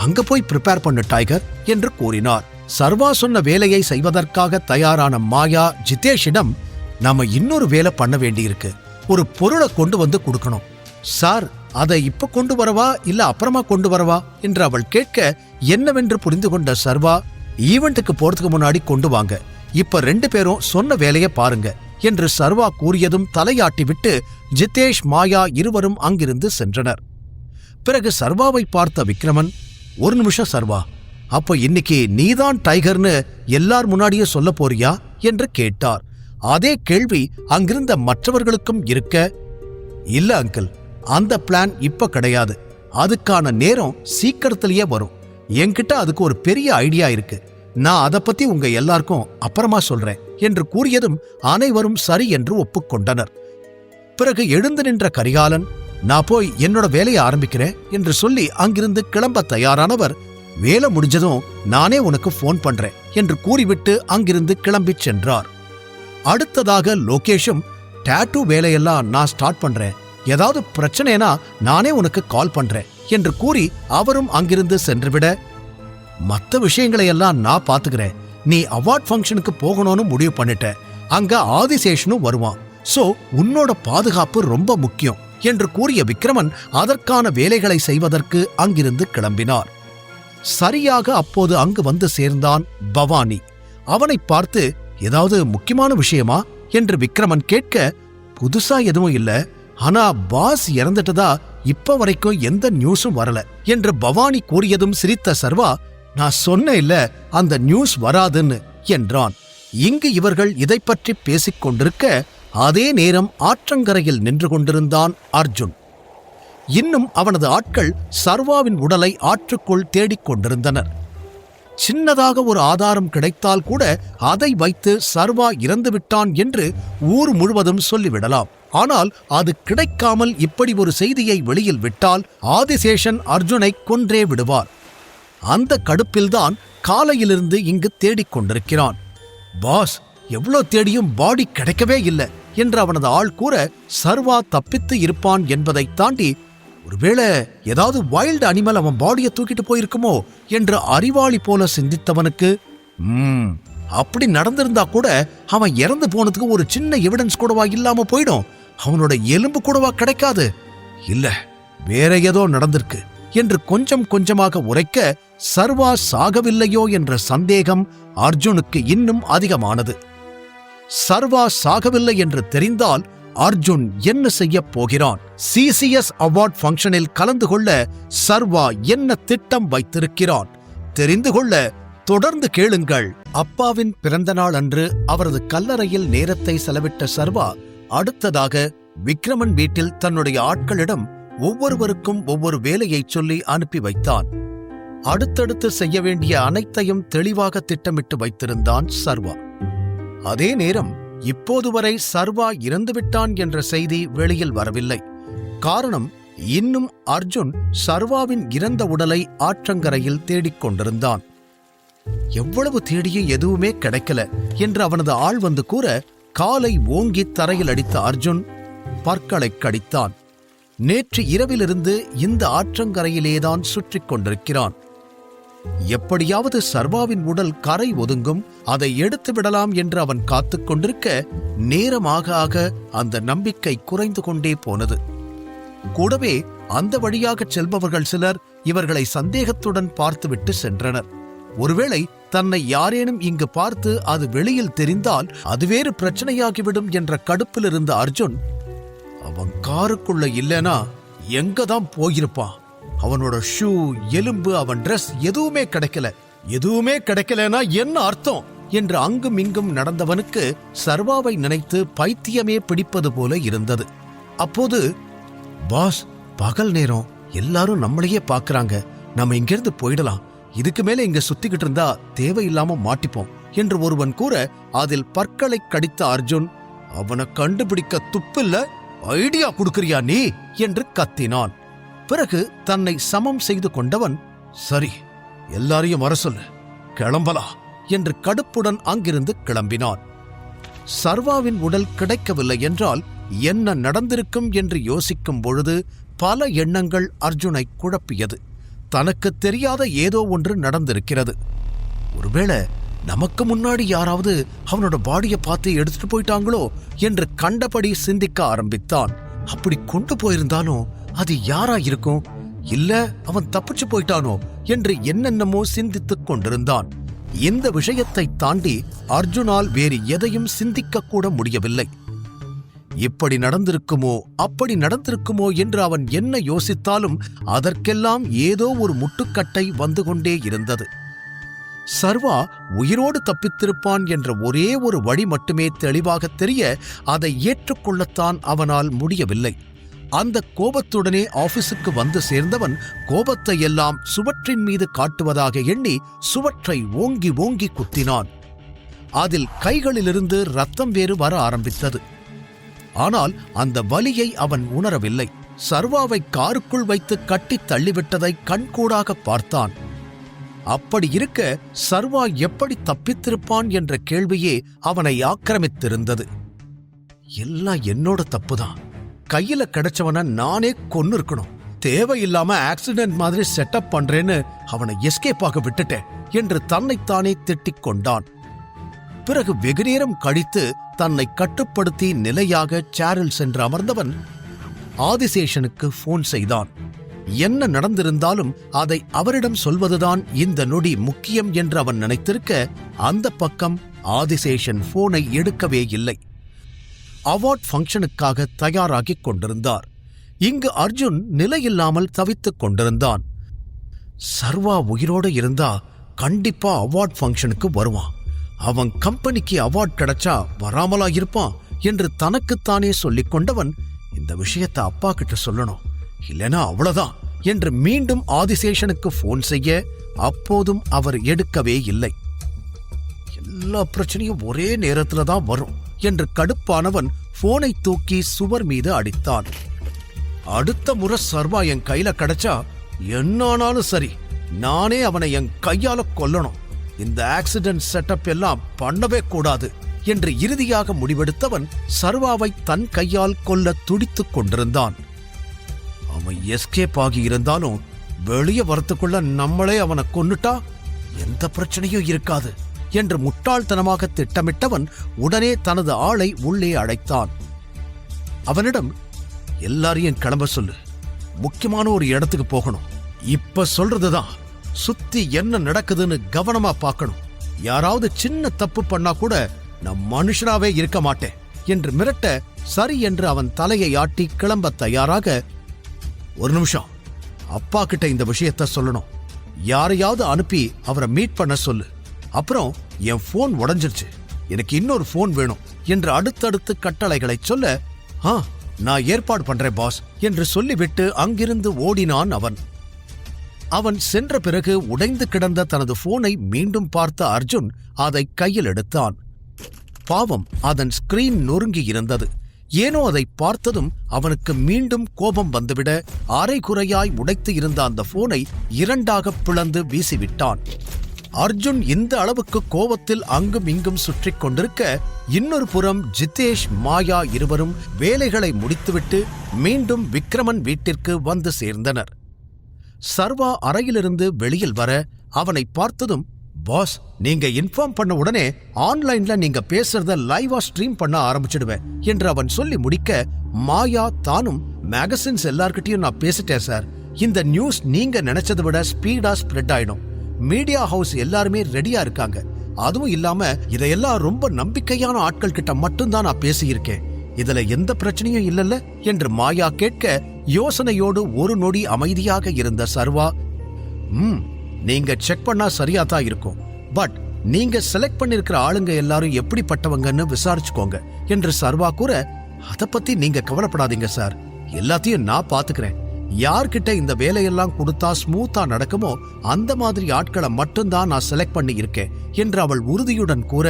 அங்க போய் ப்ரிப்பேர் பண்ணு டைகர் என்று கூறினார். சர்வா சொன்ன வேலையை செய்வதற்காக தயாரான மாயா ஜிதேஷிடம், நாம இன்னொரு வேலை பண்ண வேண்டியிருக்கு, ஒரு பொருளை கொண்டு வந்து கொடுக்கணும். சார், அதை இப்ப கொண்டு வரவா இல்ல அப்புறமா கொண்டு வரவா என்று அவள் கேட்க, என்னவென்று புரிந்து கொண்ட சர்வா, ஈவெண்ட்டுக்கு போறதுக்கு முன்னாடி கொண்டு வாங்க, இப்ப 2 பேரும் சொன்ன வேலையை பாருங்க என்று சர்வா கூறியதும் தலையாட்டி விட்டு ஜிதேஷ் மாயா இருவரும் அங்கிருந்து சென்றனர். பிறகு சர்வாவை பார்த்த விக்ரமன், ஒரு நிமிஷம் சர்வா, அப்ப இன்னைக்கு நீதான் டைகர்னு எல்லார் முன்னாடியே சொல்ல போறியா என்று கேட்டார். அதே கேள்வி அங்கிருந்த மற்றவர்களுக்கும் இருக்க, இல்ல அங்கிள், அந்த பிளான் இப்ப கிடையாது, அதுக்கான நேரம் சீக்கிரத்திலேயே வரும். என்கிட்ட அதுக்கு ஒரு பெரிய ஐடியா இருக்கு, நான் அதை பத்தி உங்க எல்லாருக்கும் அப்புறமா சொல்றேன் என்று கூறியதும் அனைவரும் சரி என்று ஒப்புக்கொண்டனர். பிறகு எழுந்து நின்ற கரிகாலன், நான் போய் என்னோட வேலையை ஆரம்பிக்கிறேன் என்று சொல்லி அங்கிருந்து கிளம்ப தயாரானவர், வேலை முடிஞ்சதும் நானே உனக்கு போன் பண்றேன் என்று கூறிவிட்டு அங்கிருந்து கிளம்பிச் சென்றார். அடுத்ததாக லோகேஷும், டாட்டூ வேலையெல்லாம் நான் ஸ்டார்ட் பண்றேன், ஏதாவது பிரச்சனைனா நானே உனக்கு கால் பண்றேன் என்று கூறி அவரும் அங்கிருந்து சென்றுவிட, மற்ற விஷயங்களையெல்லாம் நான் பாத்துக்கிறேன், நீ அவார்ட் ஃபங்க்ஷனுக்கு போகணும்னு முடிவு பண்ணிட்ட, அங்க ஆதிசேஷனும் வருவான், சோ உன்னோட பாதுகாப்பு ரொம்ப முக்கியம் என்று கூறிய விக்ரமன் அதற்கான வேலைகளை செய்வதற்கு அங்கிருந்து கிளம்பினார். சரியாக அப்போது அங்கு வந்து சேர்ந்தான் பவானி. அவனை பார்த்து, ஏதாவது முக்கியமான விஷயமா என்று விக்ரமன் கேட்க, புதுசா எதுவும் இல்ல, ஆனா பாஸ் இறந்துட்டதா இப்ப வரைக்கும் எந்த நியூஸும் வரல என்று பவானி கூறியதும் சிரித்த சர்வா, நான் சொன்ன இல்ல அந்த நியூஸ் வராதுன்னு என்றான். இங்கு இவர்கள் இதை பற்றி பேசிக் கொண்டிருக்க அதே நேரம் ஆற்றங்கரையில் நின்று கொண்டிருந்தான் அர்ஜுன். இன்னும் அவனது ஆட்கள் சர்வாவின் உடலை ஆற்றுக்குள் தேடிக் கொண்டிருந்தனர். சின்னதாக ஒரு ஆதாரம் கிடைத்தால் கூட அதை வைத்து சர்வா இறந்துவிட்டான் என்று ஊர் முழுவதும் சொல்லிவிடலாம். ஆனால் அது கிடைக்காமல் இப்படி ஒரு செய்தியை வெளியில் விட்டால் ஆதிசேஷன் அர்ஜுனை கொன்றே விடுவார். அந்த கடுப்பில்தான் காலையிலிருந்து இங்கு தேடிக் கொண்டிருக்கிறான். பாஸ், எவ்வளோ தேடியும் பாடி கிடைக்கவே இல்லை என்று அவனது ஆள் கூற சர்வா தப்பித்து இருப்பான் என்பதை தாண்டி ஒருவேளை ஏதாவது வைல்டு அனிமல் அவன் பாடியை தூக்கிட்டு போயிருக்குமோ என்று அறிவாளி போல சிந்தித்தவனுக்கு அப்படி நடந்திருந்தா கூட அவன் இறந்து போனதுக்கு ஒரு சின்ன எவிடன்ஸ் கூடவா இல்லாம போயிடும், அவனோட எலும்பு கூடவா கிடைக்காது, இல்ல வேற ஏதோ நடந்திருக்கு என்று கொஞ்சம் கொஞ்சமாக உரைக்க சர்வா சாகவில்லையோ என்ற சந்தேகம் அர்ஜுனுக்கு இன்னும் அதிகமானது. சர்வா சாகவில்லை என்று தெரிந்தால் அர்ஜுன் என்ன செய்ய போகிறான்? சிசிஎஸ் அவார்ட் ஃபங்க்ஷனில் கலந்து கொள்ள சர்வா என்ன திட்டம் வைத்திருக்கிறான்? தெரிந்து கொள்ள தொடர்ந்து கேளுங்கள். அப்பாவின் பிறந்த நாள் அன்று அவரது கல்லறையில் நேரத்தை செலவிட்ட சர்வா அடுத்ததாக விக்ரமன் வீட்டில் தன்னுடைய ஆட்களிடம் ஒவ்வொருவருக்கும் ஒவ்வொரு வேலையை சொல்லி அனுப்பி வைத்தான். அடுத்தடுத்து செய்ய வேண்டிய அனைத்தையும் தெளிவாக திட்டமிட்டு வைத்திருந்தான் சர்வா. அதே நேரம் இப்போது வரை சர்வா இறந்துவிட்டான் என்ற செய்தி வெளியில் வரவில்லை. காரணம், இன்னும் அர்ஜுன் சர்வாவின் இறந்த உடலை ஆற்றங்கரையில் தேடிக் கொண்டிருந்தான். எவ்வளவு தேடியும் எதுவுமே கிடைக்கல என்று அவனது ஆள் வந்து கூற காலை ஓங்கி தரையில் அடித்த அர்ஜுன் பற்களை கடித்தான். நேற்று இரவிலிருந்து இந்த ஆற்றங்கரையிலேதான் சுற்றிக் கொண்டிருக்கிறான். எப்படியாவது சர்வாவின் உடல் கரை ஒதுங்கும், அதை எடுத்து விடலாம் என்று அவன் காத்துக் கொண்டிருக்க நேரமாக ஆக அந்த நம்பிக்கை குறைந்து கொண்டே போனது. கூடவே அந்த வழியாக செல்பவர்கள் சிலர் இவர்களை சந்தேகத்துடன் பார்த்துவிட்டு சென்றனர். ஒருவேளை தன்னை யாரேனும் இங்கு பார்த்து அது வெளியில் தெரிந்தால் அது வேறு பிரச்சனையாகிவிடும் என்ற கடுப்பில் இருந்த அர்ஜுன், அவன் காருக்குள்ள இல்லனா எங்கதான் போயிருப்பான், அவனோட ஷூ, எலும்பு, அவன் டிரெஸ் எதுவுமே கிடைக்கலனா என்ன அர்த்தம் என்று அங்கும் இங்கும் நடந்தவனுக்கு சர்வாவை நினைத்து பைத்தியமே பிடிப்பது போல இருந்தது. அப்போது, பாஸ், பகல் நேரம், எல்லாரும் நம்மளையே பாக்குறாங்க, நம்ம இங்கிருந்து போயிடலாம், இதுக்கு மேல இங்க சுத்திக்கிட்டு இருந்தா தேவையில்லாம மாட்டிப்போம் என்று ஒருவன் கூற அதில் பற்களை கடித்த அர்ஜுன், அவனை கண்டுபிடிக்க துப்பில்ல, ஐடியா கொடுக்கறியா நீ என்று கத்தினான். பிறகு தன்னை சமம் செய்து கொண்டவன், சரி எல்லாரையும் வர சொல்லு, கிளம்பலாம் என்று கடுப்புடன் அங்கிருந்து கிளம்பினான். சர்வாவின் உடல் கிடைக்கவில்லை என்றால் என்ன நடந்திருக்கும் என்று யோசிக்கும் பொழுது பல எண்ணங்கள் அர்ஜுனை குழப்பியது. தனக்கு தெரியாத ஏதோ ஒன்று நடந்திருக்கிறது. ஒருவேளை நமக்கு முன்னாடி யாராவது அவனோட பாடியை பார்த்து எடுத்துட்டு போயிட்டாங்களோ என்று கண்டபடி சிந்திக்க ஆரம்பித்தான். அப்படி கொண்டு போயிருந்தாலும் அது யாரா இருக்கும், இல்ல அவன் தப்பிச்சு போயிட்டானோ என்று என்னென்னமோ சிந்தித்துக் கொண்டிருந்தான். இந்த விஷயத்தை தாண்டி அர்ஜுனால் வேறு எதையும் சிந்திக்க கூட முடியவில்லை. இப்படி நடந்திருக்குமோ அப்படி நடந்திருக்குமோ என்று அவன் என்ன யோசித்தாலும் அதற்கெல்லாம் ஏதோ ஒரு முட்டுக்கட்டை வந்து கொண்டே இருந்தது. சர்வா உயிரோடு தப்பித்திருப்பான் என்ற ஒரே ஒரு வழி மட்டுமே தெளிவாக தெரிய அதை ஏற்றுக்கொள்ளத்தான் அவனால் முடியவில்லை. அந்த கோபத்துடனே ஆபீஸுக்கு வந்து சேர்ந்தவன் கோபத்தை எல்லாம் சுவற்றின் மீது காட்டுவதாக எண்ணி சுவற்றை ஓங்கி ஓங்கி குத்தினான். அதில் கைகளிலிருந்து ரத்தம் வேறு வர ஆரம்பித்தது. ஆனால் அந்த வலியை அவன் உணரவில்லை. சர்வாவை காருக்குள் வைத்து கட்டி தள்ளிவிட்டதை கண்கூடாக பார்த்தான். அப்படி இருக்க சர்வா எப்படி தப்பித்திருப்பான் என்ற கேள்வியே அவனை ஆக்கிரமித்திருந்தது. எல்லாம் என்னோட தப்புதான், கையில கிடைச்சவன நானே கொன்னு இருக்கணும், தேவையில்லாம ஆக்சிடென்ட் மாதிரி செட்டப் பண்றேன்னு அவனை எஸ்கேப் ஆக விட்டுட்டேன் என்று தன்னைத்தானே திட்டிக் கொண்டான். பிறகு வெகுநேரம் கழித்து தன்னை கட்டுப்படுத்தி நிலையாக சேரில் சென்று அமர்ந்தவன் ஆதிசேஷனுக்கு போன் செய்தான். என்ன நடந்திருந்தாலும் அதை அவரிடம் சொல்வதுதான் இந்த நொடி முக்கியம் என்று அவன் நினைத்திருக்க அந்த பக்கம் ஆதிசேஷன் போனை எடுக்கவே இல்லை. அவார்ட் ஃபங்க்ஷனுக்காக தயாராகிக் கொண்டிருந்தார். இங்கு அர்ஜுன் நிலையில்லாமல் தவித்துக் கொண்டிருந்தான். சர்வா உயிரோடு இருந்தா கண்டிப்பா அவார்ட் ஃபங்க்ஷனுக்கு வருவான், அவன் கம்பெனிக்கு அவார்ட் கிடைச்சா வராமலா இருப்பான் என்று தனக்குத்தானே சொல்லிக் கொண்டவன், இந்த விஷயத்தை அப்பா கிட்ட சொல்லணும், இல்லனா அவ்வளவுதான் என்று மீண்டும் ஆதிசேஷனுக்கு போன் செய்ய அப்போதும் அவர் எடுக்கவே இல்லை. எல்லா பிரச்சனையும் ஒரே நேரத்துல தான் வரும் என்று கடுப்பானவன் போனை தூக்கி சுவர் மீது அடித்தான். அடுத்த முறை சர்வா என் கையில கிடைச்சா என்னானாலும் சரி, நானே அவனை என் கையால கொல்லணும். இந்த ஆக்சிடென்ட் செட்டப் எல்லாம் பண்ணவே கூடாது என்று இறுதியாக முடிவெடுத்தவன் சர்வாவை தன் கையால் கொல்ல துடித்துக் கொண்டிருந்தான். அவன் எஸ்கேப் ஆகி இருந்தாலும் வெளியே வரத்துக்குள்ள நம்மளே அவனை கொன்னுட்டா எந்த பிரச்சனையும் இருக்காது என்று முட்டாள்தனமாக திட்டமிட்டவன் உடனே தனது ஆளை உள்ளே அழைத்தான். அவனிடம், எல்லாரையும் கிளம்ப சொல்லு, முக்கியமான ஒரு இடத்துக்கு போகணும். இப்ப சொல்றதுதான், சுத்தி என்ன நடக்குதுன்னு கவனமா பார்க்கணும். யாராவது சின்ன தப்பு பண்ணா கூட நான் மனுஷனாவே இருக்க மாட்டேன் என்று மிரட்ட, சரி என்று அவன் தலையை ஆட்டி கிளம்ப தயாராக, ஒரு நிமிஷம், அப்பா கிட்ட இந்த விஷயத்த சொல்லணும். யாரையாவது அனுப்பி அவரை மீட் பண்ண சொல்லு. அப்புறம் என் போன் உடைஞ்சிருச்சு, எனக்கு இன்னொரு போன் வேணும் என்று அடுத்தடுத்து கட்டளைகளை சொல்ல, நான் ஏற்பாடு பண்றேன் பாஸ் என்று சொல்லிவிட்டு அங்கிருந்து ஓடினான் அவன். அவன் சென்ற பிறகு உடைந்து கிடந்த தனது போனை மீண்டும் பார்த்த அர்ஜுன் அதை கையில் எடுத்தான். பாவம், அதன் ஸ்கிரீன் நொறுங்கி இருந்தது. ஏனோ அதை பார்த்ததும் அவனுக்கு மீண்டும் கோபம் வந்துவிட அரைகுறையாய் உடைத்து இருந்த அந்த போனை இரண்டாக பிளந்து வீசிவிட்டான். அர்ஜுன் இந்த அளவுக்கு கோபத்தில் அங்கும் இங்கும் சுற்றி கொண்டிருக்க, இன்னொரு புறம் ஜிதேஷ், மாயா இருவரும் வேலைகளை முடித்துவிட்டு மீண்டும் விக்ரமன் வீட்டிற்கு வந்து சேர்ந்தனர். சர்வா அறையிலிருந்து வெளியில் வர அவனை பார்த்ததும், பாஸ், நீங்க இன்ஃபார்ம் பண்ண உடனே ஆன்லைன்ல நீங்க பேசுறத லைவா ஸ்ட்ரீம் பண்ண ஆரம்பிச்சிடுவேன் என்று அவன் சொல்லி முடிக்க, மாயா தானும், மேகசின்ஸ் எல்லார்கிட்டயும் நான் பேசிட்டேன் சார். இந்த நியூஸ் நீங்க நினைச்சதை விட ஸ்பீடா ஸ்ப்ரெட் ஆயிடும். மீடியா ஹவுஸ் எல்லாருமே ரெடியா இருக்காங்க. அதுவும் இல்லாம இதையெல்லாம் ரொம்ப நம்பிக்கையான ஆட்கள் கிட்ட மட்டும்தான் நான் பேசியிருக்கேன். இதுல எந்த பிரச்சனையும் இல்லல்ல என்று மாயா கேட்க, யோசனையோடு ஒரு நொடி அமைதியாக இருந்த சர்வா, நீங்க செக் பண்ணா சரியா தான் இருக்கும். பட் நீங்க செலக்ட் பண்ணிருக்கிற ஆளுங்க எல்லாரும் எப்படிப்பட்டவங்கன்னு விசாரிச்சுக்கோங்க என்று சர்வா கூற, அத பத்தி நீங்க கவலைப்படாதீங்க சார், எல்லாத்தையும் நான் பாத்துக்கிறேன். யார்கிட்ட இந்த வேலையெல்லாம் கொடுத்தா ஸ்மூத்தா நடக்குமோ அந்த மாதிரி ஆட்களை மட்டும்தான் நான் செலக்ட் பண்ணி இருக்கேன் என்று அவள் உறுதியுடன் கூற,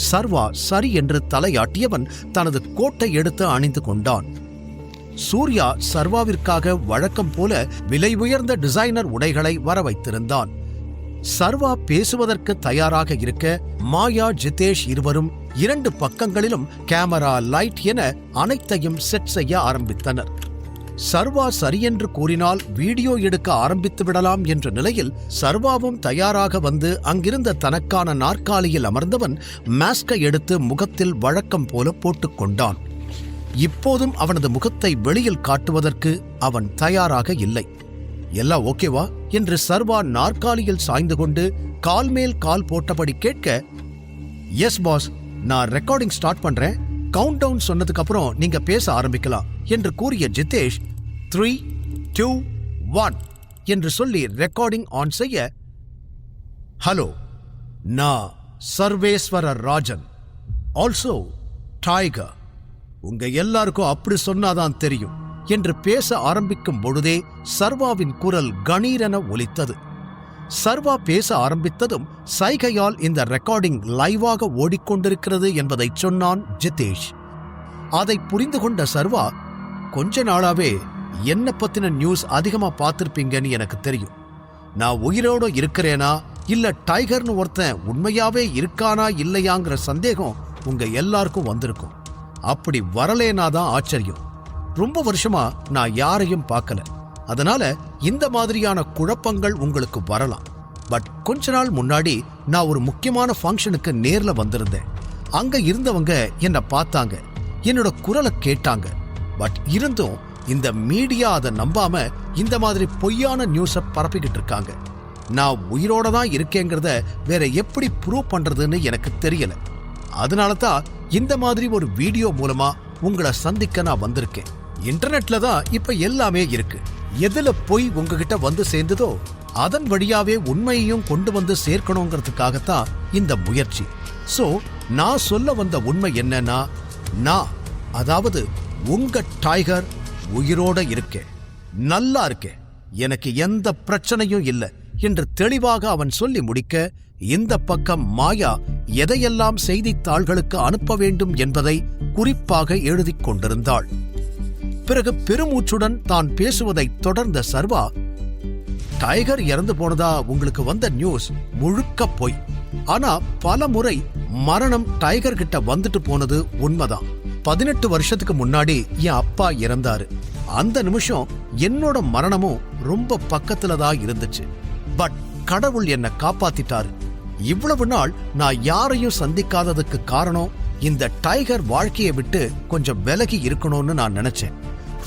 சர்வா சரி என்று தலையாட்டியவன் தனது கோட்டை எடுத்து அணிந்து கொண்டான். சூர்யா சர்வாவிற்காக வழக்கம் போல விலை உயர்ந்த டிசைனர் உடைகளை வர வைத்திருந்தான். சர்வா பேசுவதற்கு தயாராக இருக்க, மாயா, ஜிதேஷ் இருவரும் இரண்டு பக்கங்களிலும் கேமரா, லைட் என அனைத்தையும் செட் செய்ய ஆரம்பித்தனர். சர்வா சரியென்று கூறினால் வீடியோ எடுக்க ஆரம்பித்து விடலாம் என்ற நிலையில் சர்வாவும் தயாராக வந்து அங்கிருந்த தனக்கான நாற்காலியில் அமர்ந்தவன் மாஸ்கை எடுத்து முகத்தில் வழக்கம் போல போட்டுக்கொண்டான். இப்போதும் அவனது முகத்தை வெளியில் காட்டுவதற்கு அவன் தயாராக இல்லை. எல்லாம் ஓகேவா என்று சர்வா நாற்காலியில் சாய்ந்து கொண்டு கால் மேல் கால் போட்டபடி கேட்க, எஸ் பாஸ், நான் ரெக்கார்டிங் ஸ்டார்ட் பண்றேன். கவுண்ட் டவுன் சொன்னதுக்கு அப்புறம் நீங்க பேச ஆரம்பிக்கலாம் என்று கூறிய ஜிதேஷ் 3, 2, 1 என்று சொல்லி ரெக்கார்டிங் ஆன் செய்ய, ஹலோ, நான் சர்வேஸ்வர ராஜன், ஆல்சோ டைகர், உங்க எல்லாருக்கும் அப்படி சொன்னாதான் தெரியும் என்று பேச ஆரம்பிக்கும் பொழுதே சர்வாவின் குரல் கணீரென ஒலித்தது. சர்வா பேச ஆரம்பித்ததும் சைகையால் இந்த ரெக்கார்டிங் லைவாக ஓடிக்கொண்டிருக்கிறது என்பதை சொன்னான் ஜிதேஷ். அதை புரிந்து கொண்ட சர்வா, கொஞ்ச நாளாவே என்ன பத்தின நியூஸ் அதிகமா பார்த்திருப்பீங்கன்னு எனக்கு தெரியும். நான் உயிரோட இருக்கிறேனா இல்ல டைகர்னு ஒருத்தன் உண்மையாவே இருக்கானா இல்லையாங்கிற சந்தேகம் உங்க எல்லாருக்கும் வந்திருக்கும். அப்படி வரலேனாதான் ஆச்சரியம். ரொம்ப வருஷமா நான் யாரையும் பார்க்கல, அதனால இந்த மாதிரியான குழப்பங்கள் உங்களுக்கு வரலாம். பட் கொஞ்ச நாள் முன்னாடி நான் ஒரு முக்கியமான ஃபங்க்ஷனுக்கு நேர்ல வந்திருந்தேன். அங்க இருந்தவங்க என்ன பார்த்தாங்க, என்னோட குரலை கேட்டாங்க. பட் இருந்தும் இந்த மீடியா அதை நம்பாம இந்த மாதிரி பொய்யான நியூஸை பரப்பிக்கிட்டு இருக்காங்க. நான் உயிரோட தான் இருக்கேங்கிறத வேற எப்படி ப்ரூவ் பண்றதுன்னு எனக்கு தெரியல. அதனால தான் இந்த மாதிரி ஒரு வீடியோ மூலமா உங்களை சந்திக்க நான் வந்திருக்கேன். இன்டர்நெட்ல தான் இப்ப எல்லாமே இருக்கு. எதுல பொய் உங்ககிட்ட வந்து சேர்ந்ததோ அதன் வழியாவே உண்மையையும் கொண்டு வந்து சேர்க்கணுங்கிறதுக்காகத்தான் இந்த முயற்சி. சோ நான் சொல்ல வந்த உண்மை என்னன்னா, நான், அதாவது உங்க டைகர் உயிரோட இருக்கேன், நல்லா இருக்கேன், எனக்கு எந்த பிரச்சனையும் இல்லை என்று தெளிவாக அவன் சொல்லி முடிக்க, இந்த பக்கம் மாயா எதையெல்லாம் செய்தித்தாள்களுக்கு அனுப்ப வேண்டும் என்பதை குறிப்பாக எழுதிக் கொண்டிருந்தாள். பிறகு பெருமூச்சுடன் தான் பேசுவதை தொடர்ந்த சர்வா, டைகர் இறந்து போனதா உங்களுக்கு வந்த நியூஸ் முழுக்க போய். ஆனா பல முறை மரணம் டைகர் கிட்ட வந்துட்டு போனது உண்மைதான். 18 வருஷத்துக்கு முன்னாடி என் அப்பா இறந்தாரு. அந்த நிமிஷம் என்னோட மரணமும் ரொம்ப பக்கத்துல தான் இருந்துச்சு. பட் கடவுள் என்னை காப்பாத்திட்டாரு. இவ்வளவு நாள் நான் யாரையும் சந்திக்காததுக்கு காரணம் இந்த டைகர் வாழ்க்கையை விட்டு கொஞ்சம் விலகி இருக்கணும்னு நான் நினைச்சேன்.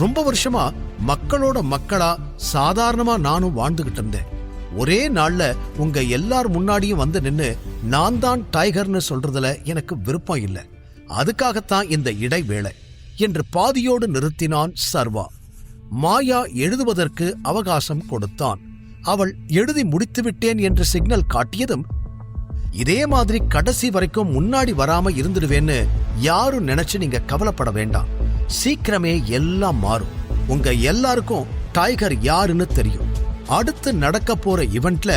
ரொம்ப வருஷமா மக்களோட மக்களா சாதாரணமா நானும் வாழ்ந்துகிட்டு இருந்தேன். ஒரே நாள்ல உங்க எல்லார் முன்னாடியும் வந்து நின்னு நான் தான் டைகர்னு சொல்றதுல எனக்கு விருப்பம் இல்லை. அதுக்காகத்தான் இந்த இடைவேளை என்று பாதியோடு நிறுத்தினான் சர்வா. மாயா எழுதுவதற்கு அவகாசம் கொடுத்தான். அவள் எழுதி முடித்துவிட்டேன் என்று சிக்னல் காட்டியதும், இதே மாதிரி கடைசி வரைக்கும் முன்னாடி வராம இருந்துடுவேன்னு யாரும் நினைச்சு நீங்க கவலைப்பட வேண்டாம். சீக்கிரமே எல்லாம் மாறும். உங்க எல்லாருக்கும் டைகர் யாருன்னு தெரியும். அடுத்து நடக்க போற இவெண்ட்ல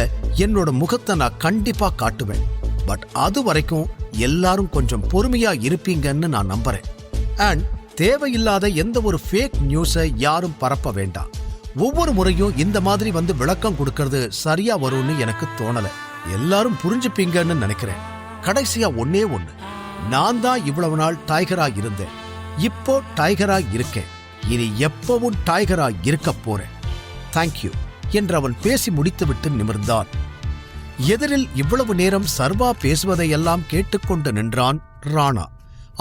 என்னோட முகத்தை நான் கண்டிப்பா காட்டுவேன். பட் அது வரைக்கும் எல்லாரும் கொஞ்சம் பொறுமையா இருப்பீங்கன்னு நான் நம்புறேன். அண்ட் தேவையில்லாத எந்த ஒரு ஃபேக் நியூஸை யாரும் பரப்ப வேண்டாம். ஒவ்வொரு முறையும் இந்த மாதிரி வந்து விளக்கம் கொடுக்கறது சரியா வரும்னு எனக்கு தோணல. எல்லாரும் புரிஞ்சுப்பீங்கன்னு நினைக்கிறேன். கடைசியா ஒன்னே ஒண்ணு, நான் தான் இவ்வளவு நாள் டைகரா இருந்தேன். இப்போ டைகரா இருக்கேன். இனி எப்பவும் டைகரா இருக்க போறேன். தேங்க்யூ என்று அவன் பேசி முடித்துவிட்டு நிமிர்ந்தான். எதிரில் இவ்வளவு நேரம் சர்வா பேசுவதையெல்லாம் கேட்டுக்கொண்டு நின்றான் ராணா.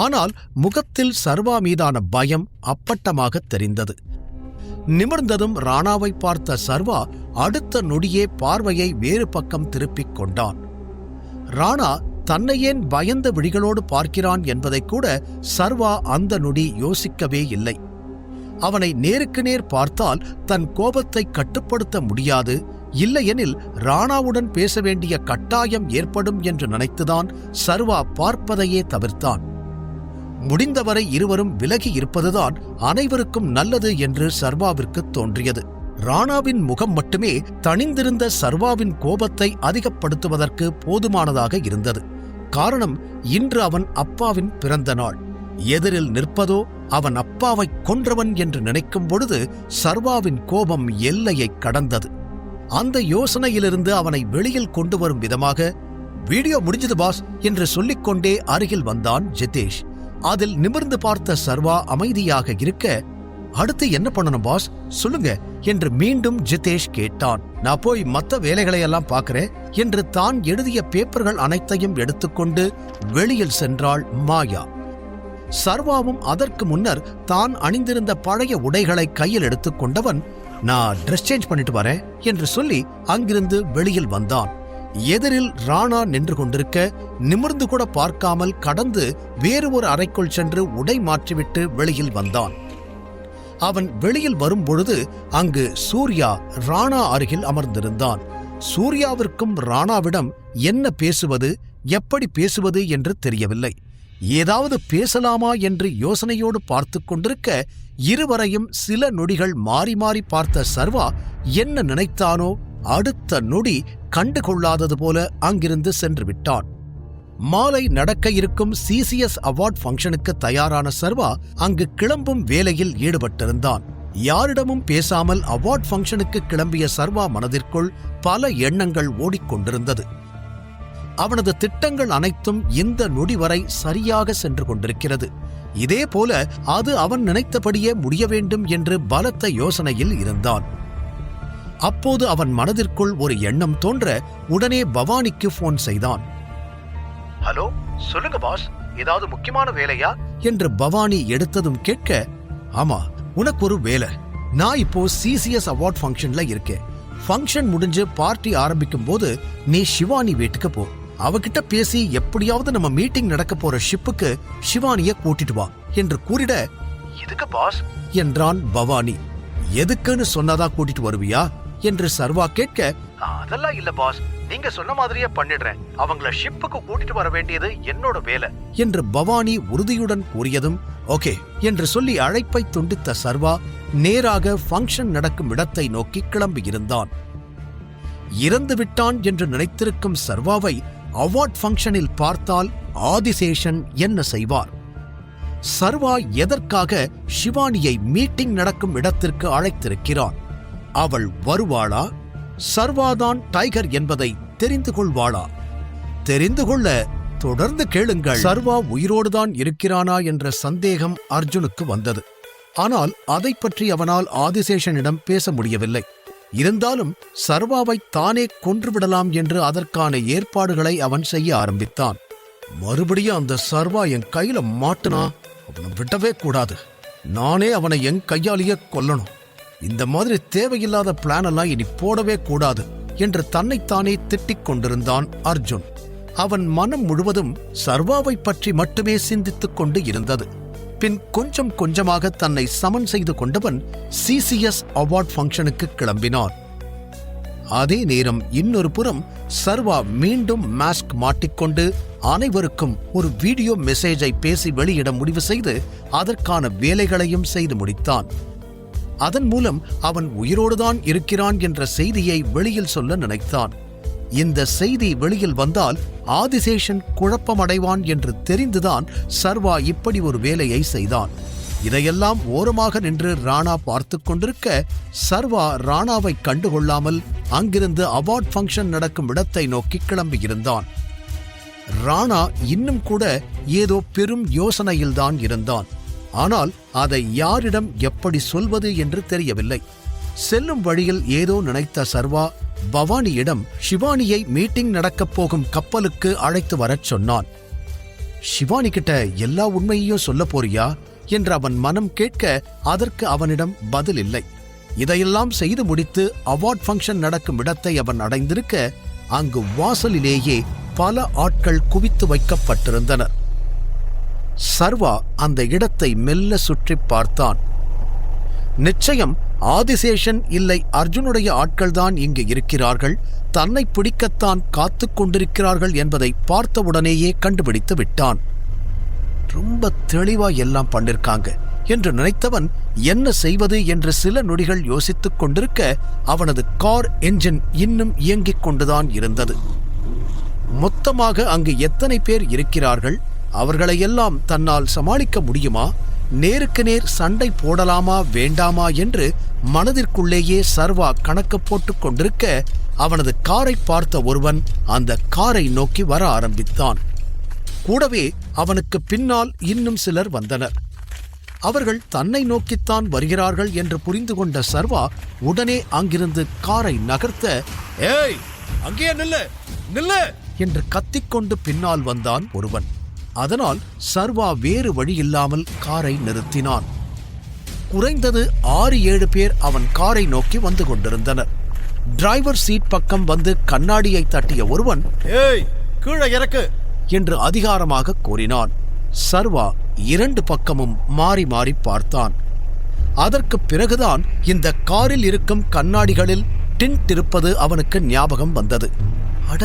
ஆனால் முகத்தில் சர்வா மீதான பயம் அப்பட்டமாக தெரிந்தது. நிமிர்ந்ததும் ராணாவை பார்த்த சர்வா அடுத்த நொடியே பார்வையை வேறு பக்கம் திருப்பிக் கொண்டான். ராணா தன்னை ஏன் பயந்த விழிகளோடு பார்க்கிறான் என்பதை கூட சர்வா அந்த நொடி யோசிக்கவே இல்லை. அவனை நேருக்கு நேர் பார்த்தால் தன் கோபத்தை கட்டுப்படுத்த முடியாது, இல்லையெனில் ராணாவுடன் பேச வேண்டிய கட்டாயம் ஏற்படும் என்று நினைத்துதான் சர்வா பார்ப்பதையே தவிர்த்தான். முடிந்தவரை இருவரும் விலகி இருப்பதுதான் அனைவருக்கும் நல்லது என்று சர்வாவிற்கு தோன்றியது. ராணாவின் முகம் மட்டுமே தணிந்திருந்த சர்வாவின் கோபத்தை அதிகப்படுத்துவதற்கு போதுமானதாக இருந்தது. காரணம், இன்று அவன் அப்பாவின் பிறந்த நாள். எதிரில் நிற்பதோ அவன் அப்பாவை கொன்றவன் என்று நினைக்கும் பொழுது சர்வாவின் கோபம் எல்லையை கடந்தது. அந்த யோசனையிலிருந்து அவனை வெளியில் கொண்டு வரும் விதமாக, வீடியோ முடிஞ்சது பாஸ் என்று சொல்லிக்கொண்டே அருகில் வந்தான் ஜிதேஷ். அதில் நிமிர்ந்து பார்த்த சர்வா அமைதியாக இருக்க, அடுத்து என்ன பண்ணணும் பாஸ் சொல்லுங்க என்று மீண்டும் ஜிதேஷ் கேட்டான். நான் போய் மற்ற வேலைகளையெல்லாம் பார்க்கிறேன் என்று தான் எழுதிய பேப்பர்கள் அனைத்தையும் எடுத்துக்கொண்டு வெளியில் சென்றாள் மாயா. சர்வாவும் அதற்கு முன்னர் தான் அணிந்திருந்த பழைய உடைகளை கையில் எடுத்துக்கொண்டவன், நான் ட்ரெஸ் சேஞ்ச் பண்ணிட்டு வரேன் என்று சொல்லி அங்கிருந்து வெளியில் வந்தான். எதிரில் ராணா நின்று கொண்டிருக்க நிமிர்ந்து கூட பார்க்காமல் கடந்து வேறு ஒரு அறைக்குள் சென்று உடை மாற்றிவிட்டு வெளியில் வந்தான். அவன் வெளியில் வரும்பொழுது அங்கு சூர்யா ராணா அருகில் அமர்ந்திருந்தான். சூர்யாவிற்கும் ராணாவிடம் என்ன பேசுவது, எப்படி பேசுவது என்று தெரியவில்லை. ஏதாவது பேசலாமா என்று யோசனையோடு பார்த்து கொண்டிருக்க இருவரையும் சில நொடிகள் மாறி மாறி பார்த்த சர்வா என்ன நினைத்தானோ அடுத்த நொடி கண்டுகொள்ளாதது போல அங்கிருந்து சென்று விட்டான். மாலை நடக்க இருக்கும் சிசிஎஸ் அவார்ட் ஃபங்க்ஷனுக்கு தயாரான சர்வா அங்கு கிளம்பும் வேலையில் ஈடுபட்டிருந்தான். யாரிடமும் பேசாமல் அவார்ட் ஃபங்க்ஷனுக்கு கிளம்பிய சர்வா மனதிற்குள் பல எண்ணங்கள் ஓடிக்கொண்டிருந்தது. அவனது திட்டங்கள் அனைத்தும் இந்த நொடி வரை சரியாக சென்று கொண்டிருக்கிறது. இதே போல அது அவன் நினைத்தபடியே முடிய வேண்டும் என்று பலத்த யோசனையில் இருந்தான். அப்போது அவன் மனதிற்குள் ஒரு எண்ணம் தோன்ற உடனே பவானிக்கு போன் செய்தான். ஹலோ, சொல்லுங்க பாஸ், ஏதாவது முக்கியமான வேலையா என்று பவானி எடுத்ததும் கேட்க, ஆமா, உனக்கு ஒரு வேலை. நான் இப்போ சிசிஎஸ் அவார்ட் ஃபங்க்ஷன்ல இருக்கேன். ஃபங்க்ஷன் முடிஞ்சு பார்ட்டி ஆரம்பிக்கும் போது நீ சிவானி வீட்டுக்கு போ. அவகிட்ட பேசி எப்படியாவது நம்ம மீட்டிங் நடக்க போற ஷிப்புக்கு சிவானிய கூட்டிட்டு வா என்று கூறிட, எதுக்கு பாஸ் என்றான் பவானி. எதுக்குன்னு சொன்னாதான் கூட்டிட்டு வருவியா என்று சர்வா கேட்க, அதெல்லாம் இல்ல பாஸ், நீங்க சொன்ன மாதிரியே பண்ணிடுறேன். அவங்கள ஷிப்புக்கு கூட்டிட்டு வர வேண்டியது என்னோட வேலை என்று பவானி உறுதியுடன் கூறியதும் ஓகே என்று சொல்லி அழைப்பை துண்டித்த சர்வா நேராக ஃபங்க்ஷன் நடக்கும் இடத்தை நோக்கி கிளம்பியிருந்தான். இறந்து விட்டான் என்று நினைத்திருக்கும் சர்வாவை அவார்ட் ஃபங்க்ஷனில் பார்த்தால் ஆதிசேஷன் என்ன செய்வார்? சர்வா எதற்காக ஷிவானியை மீட்டிங் நடக்கும் இடத்திற்கு அழைத்திருக்கிறான்? அவள் வருவாளா? சர்வாதான் டைகர் என்பதை தெரிந்து கொள்வாளா? தெரிந்து கொள்ள தொடர்ந்து கேளுங்கள். சர்வா உயிரோடுதான் இருக்கிறானா என்ற சந்தேகம் அர்ஜுனுக்கு வந்தது. ஆனால் அதை பற்றி அவனால் ஆதிசேஷனிடம் பேச முடியவில்லை. இருந்தாலும் சர்வாவை தானே கொன்றுவிடலாம் என்று அதற்கான ஏற்பாடுகளை அவன் செய்ய ஆரம்பித்தான். மறுபடியும் அந்த சர்வா என் கையில மாட்டுனா அவனை விடவே கூடாது. நானே அவனை என் கையாலேயே கொல்லணும். இந்த மாதிரி தேவையில்லாத பிளான் எல்லாம் இனி போடவே கூடாது என்று தன்னைத்தானே திட்டிக் கொண்டிருந்தான் அர்ஜுன். அவன் மனம் முழுவதும் சர்வாவை பற்றி மட்டுமே சிந்தித்துக் கொண்டு இருந்தது. பின் கொஞ்சம் கொஞ்சமாக தன்னை சமன் செய்து கொண்டவன் சிசிஎஸ் அவார்ட் ஃபங்க்ஷனுக்கு கிளம்பினான். அதே நேரம் இன்னொரு புறம் சர்வா மீண்டும் மாஸ்க் மாட்டிக்கொண்டு அனைவருக்கும் ஒரு வீடியோ மெசேஜை பேசி வெளியிட முடிவு செய்து அதற்கான வேலைகளையும் செய்து முடித்தான். அதன் மூலம் அவன் உயிரோடுதான் இருக்கிறான் என்ற செய்தியை வெளியில் சொல்ல நினைத்தான். இந்த செய்தி வெளியில் வந்தால் ஆதிசேஷன் குழப்பமடைவான் என்று தெரிந்துதான் சர்வா இப்படி ஒரு வேலையை செய்தான். இதையெல்லாம் ஓரமாக நின்று ராணா பார்த்து கொண்டிருக்க சர்வா ராணாவை கண்டுகொள்ளாமல் அங்கிருந்து அவார்ட் ஃபங்க்ஷன் நடக்கும் இடத்தை நோக்கி கிளம்பியிருந்தான். ராணா இன்னும் கூட ஏதோ பெரும் யோசனையில்தான் இருந்தான். ஆனால் அதை யாரிடம் எப்படி சொல்வது என்று தெரியவில்லை. செல்லும் வழியில் ஏதோ நினைத்த சர்வா பவானியிடம் ஷிவானியை மீட்டிங் நடக்கப் போகும் கப்பலுக்கு அழைத்து வரச் சொன்னான். ஷிவானி கிட்ட எல்லா உண்மையையும் சொல்ல போறியா என்று அவன் மனம் கேட்க அதற்கு அவனிடம் பதில் இல்லை. இதையெல்லாம் செய்து முடித்து அவார்ட் ஃபங்க்ஷன் நடக்கும் இடத்தை அவன் அடைந்திருக்க அங்கு வாசலிலேயே பல ஆட்கள் குவித்து வைக்கப்பட்டிருந்தனர். சர்வா அந்த இடத்தை மெல்ல சுற்றி பார்த்தான். நிச்சயம் ஆதிசேஷன் இல்லை அர்ஜுனுடைய ஆட்கள்தான் இங்கு இருக்கிறார்கள், தன்னை பிடிக்கத்தான் காத்து கொண்டிருக்கிறார்கள் என்பதை பார்த்தவுடனேயே கண்டுபிடித்து விட்டான். ரொம்ப தெளிவா எல்லாம் பண்ணிருக்காங்க என்று நினைத்தவன் என்ன செய்வது என்று சில நொடிகள் யோசித்துக் கொண்டிருக்க அவனது கார் என்ஜின் இன்னும் இயங்கிக் கொண்டுதான் இருந்தது. மொத்தமாக அங்கு எத்தனை பேர் இருக்கிறார்கள், அவர்களையெல்லாம் தன்னால் சமாளிக்க முடியுமா, நேருக்கு நேர் சண்டை போடலாமா வேண்டாமா என்று மனதிற்குள்ளேயே சர்வா கணக்கு போட்டுக் கொண்டிருக்க அவனது காரை பார்த்த ஒருவன் அந்த காரை நோக்கி வர ஆரம்பித்தான். கூடவே அவனுக்கு பின்னால் இன்னும் சிலர் வந்தனர். அவர்கள் தன்னை நோக்கித்தான் வருகிறார்கள் என்று புரிந்து கொண்ட சர்வா உடனே அங்கிருந்து காரை நகர்த்த, ஏய் அங்கே நில்லு நில்லு என்று கத்திக்கொண்டு பின்னால் வந்தான் ஒருவன். அதனால் சர்வா வேறு வழியில்லாமல் காரை நிறுத்தினான். குறைந்தது 6-7 பேர் அவன் காரை நோக்கி வந்து கொண்டிருந்தனர். டிரைவர் சீட் பக்கம் வந்து கண்ணாடியை தட்டிய ஒருவன், ஏய் கீழே இறக்கு என்று அதிகாரமாக கூறினான். சர்வா 2 பக்கமும் மாறி மாறி பார்த்தான். அதற்கு பிறகுதான் இந்த காரில் இருக்கும் கண்ணாடிகளில் டின்ட் இருப்பது அவனுக்கு ஞாபகம் வந்தது. அட,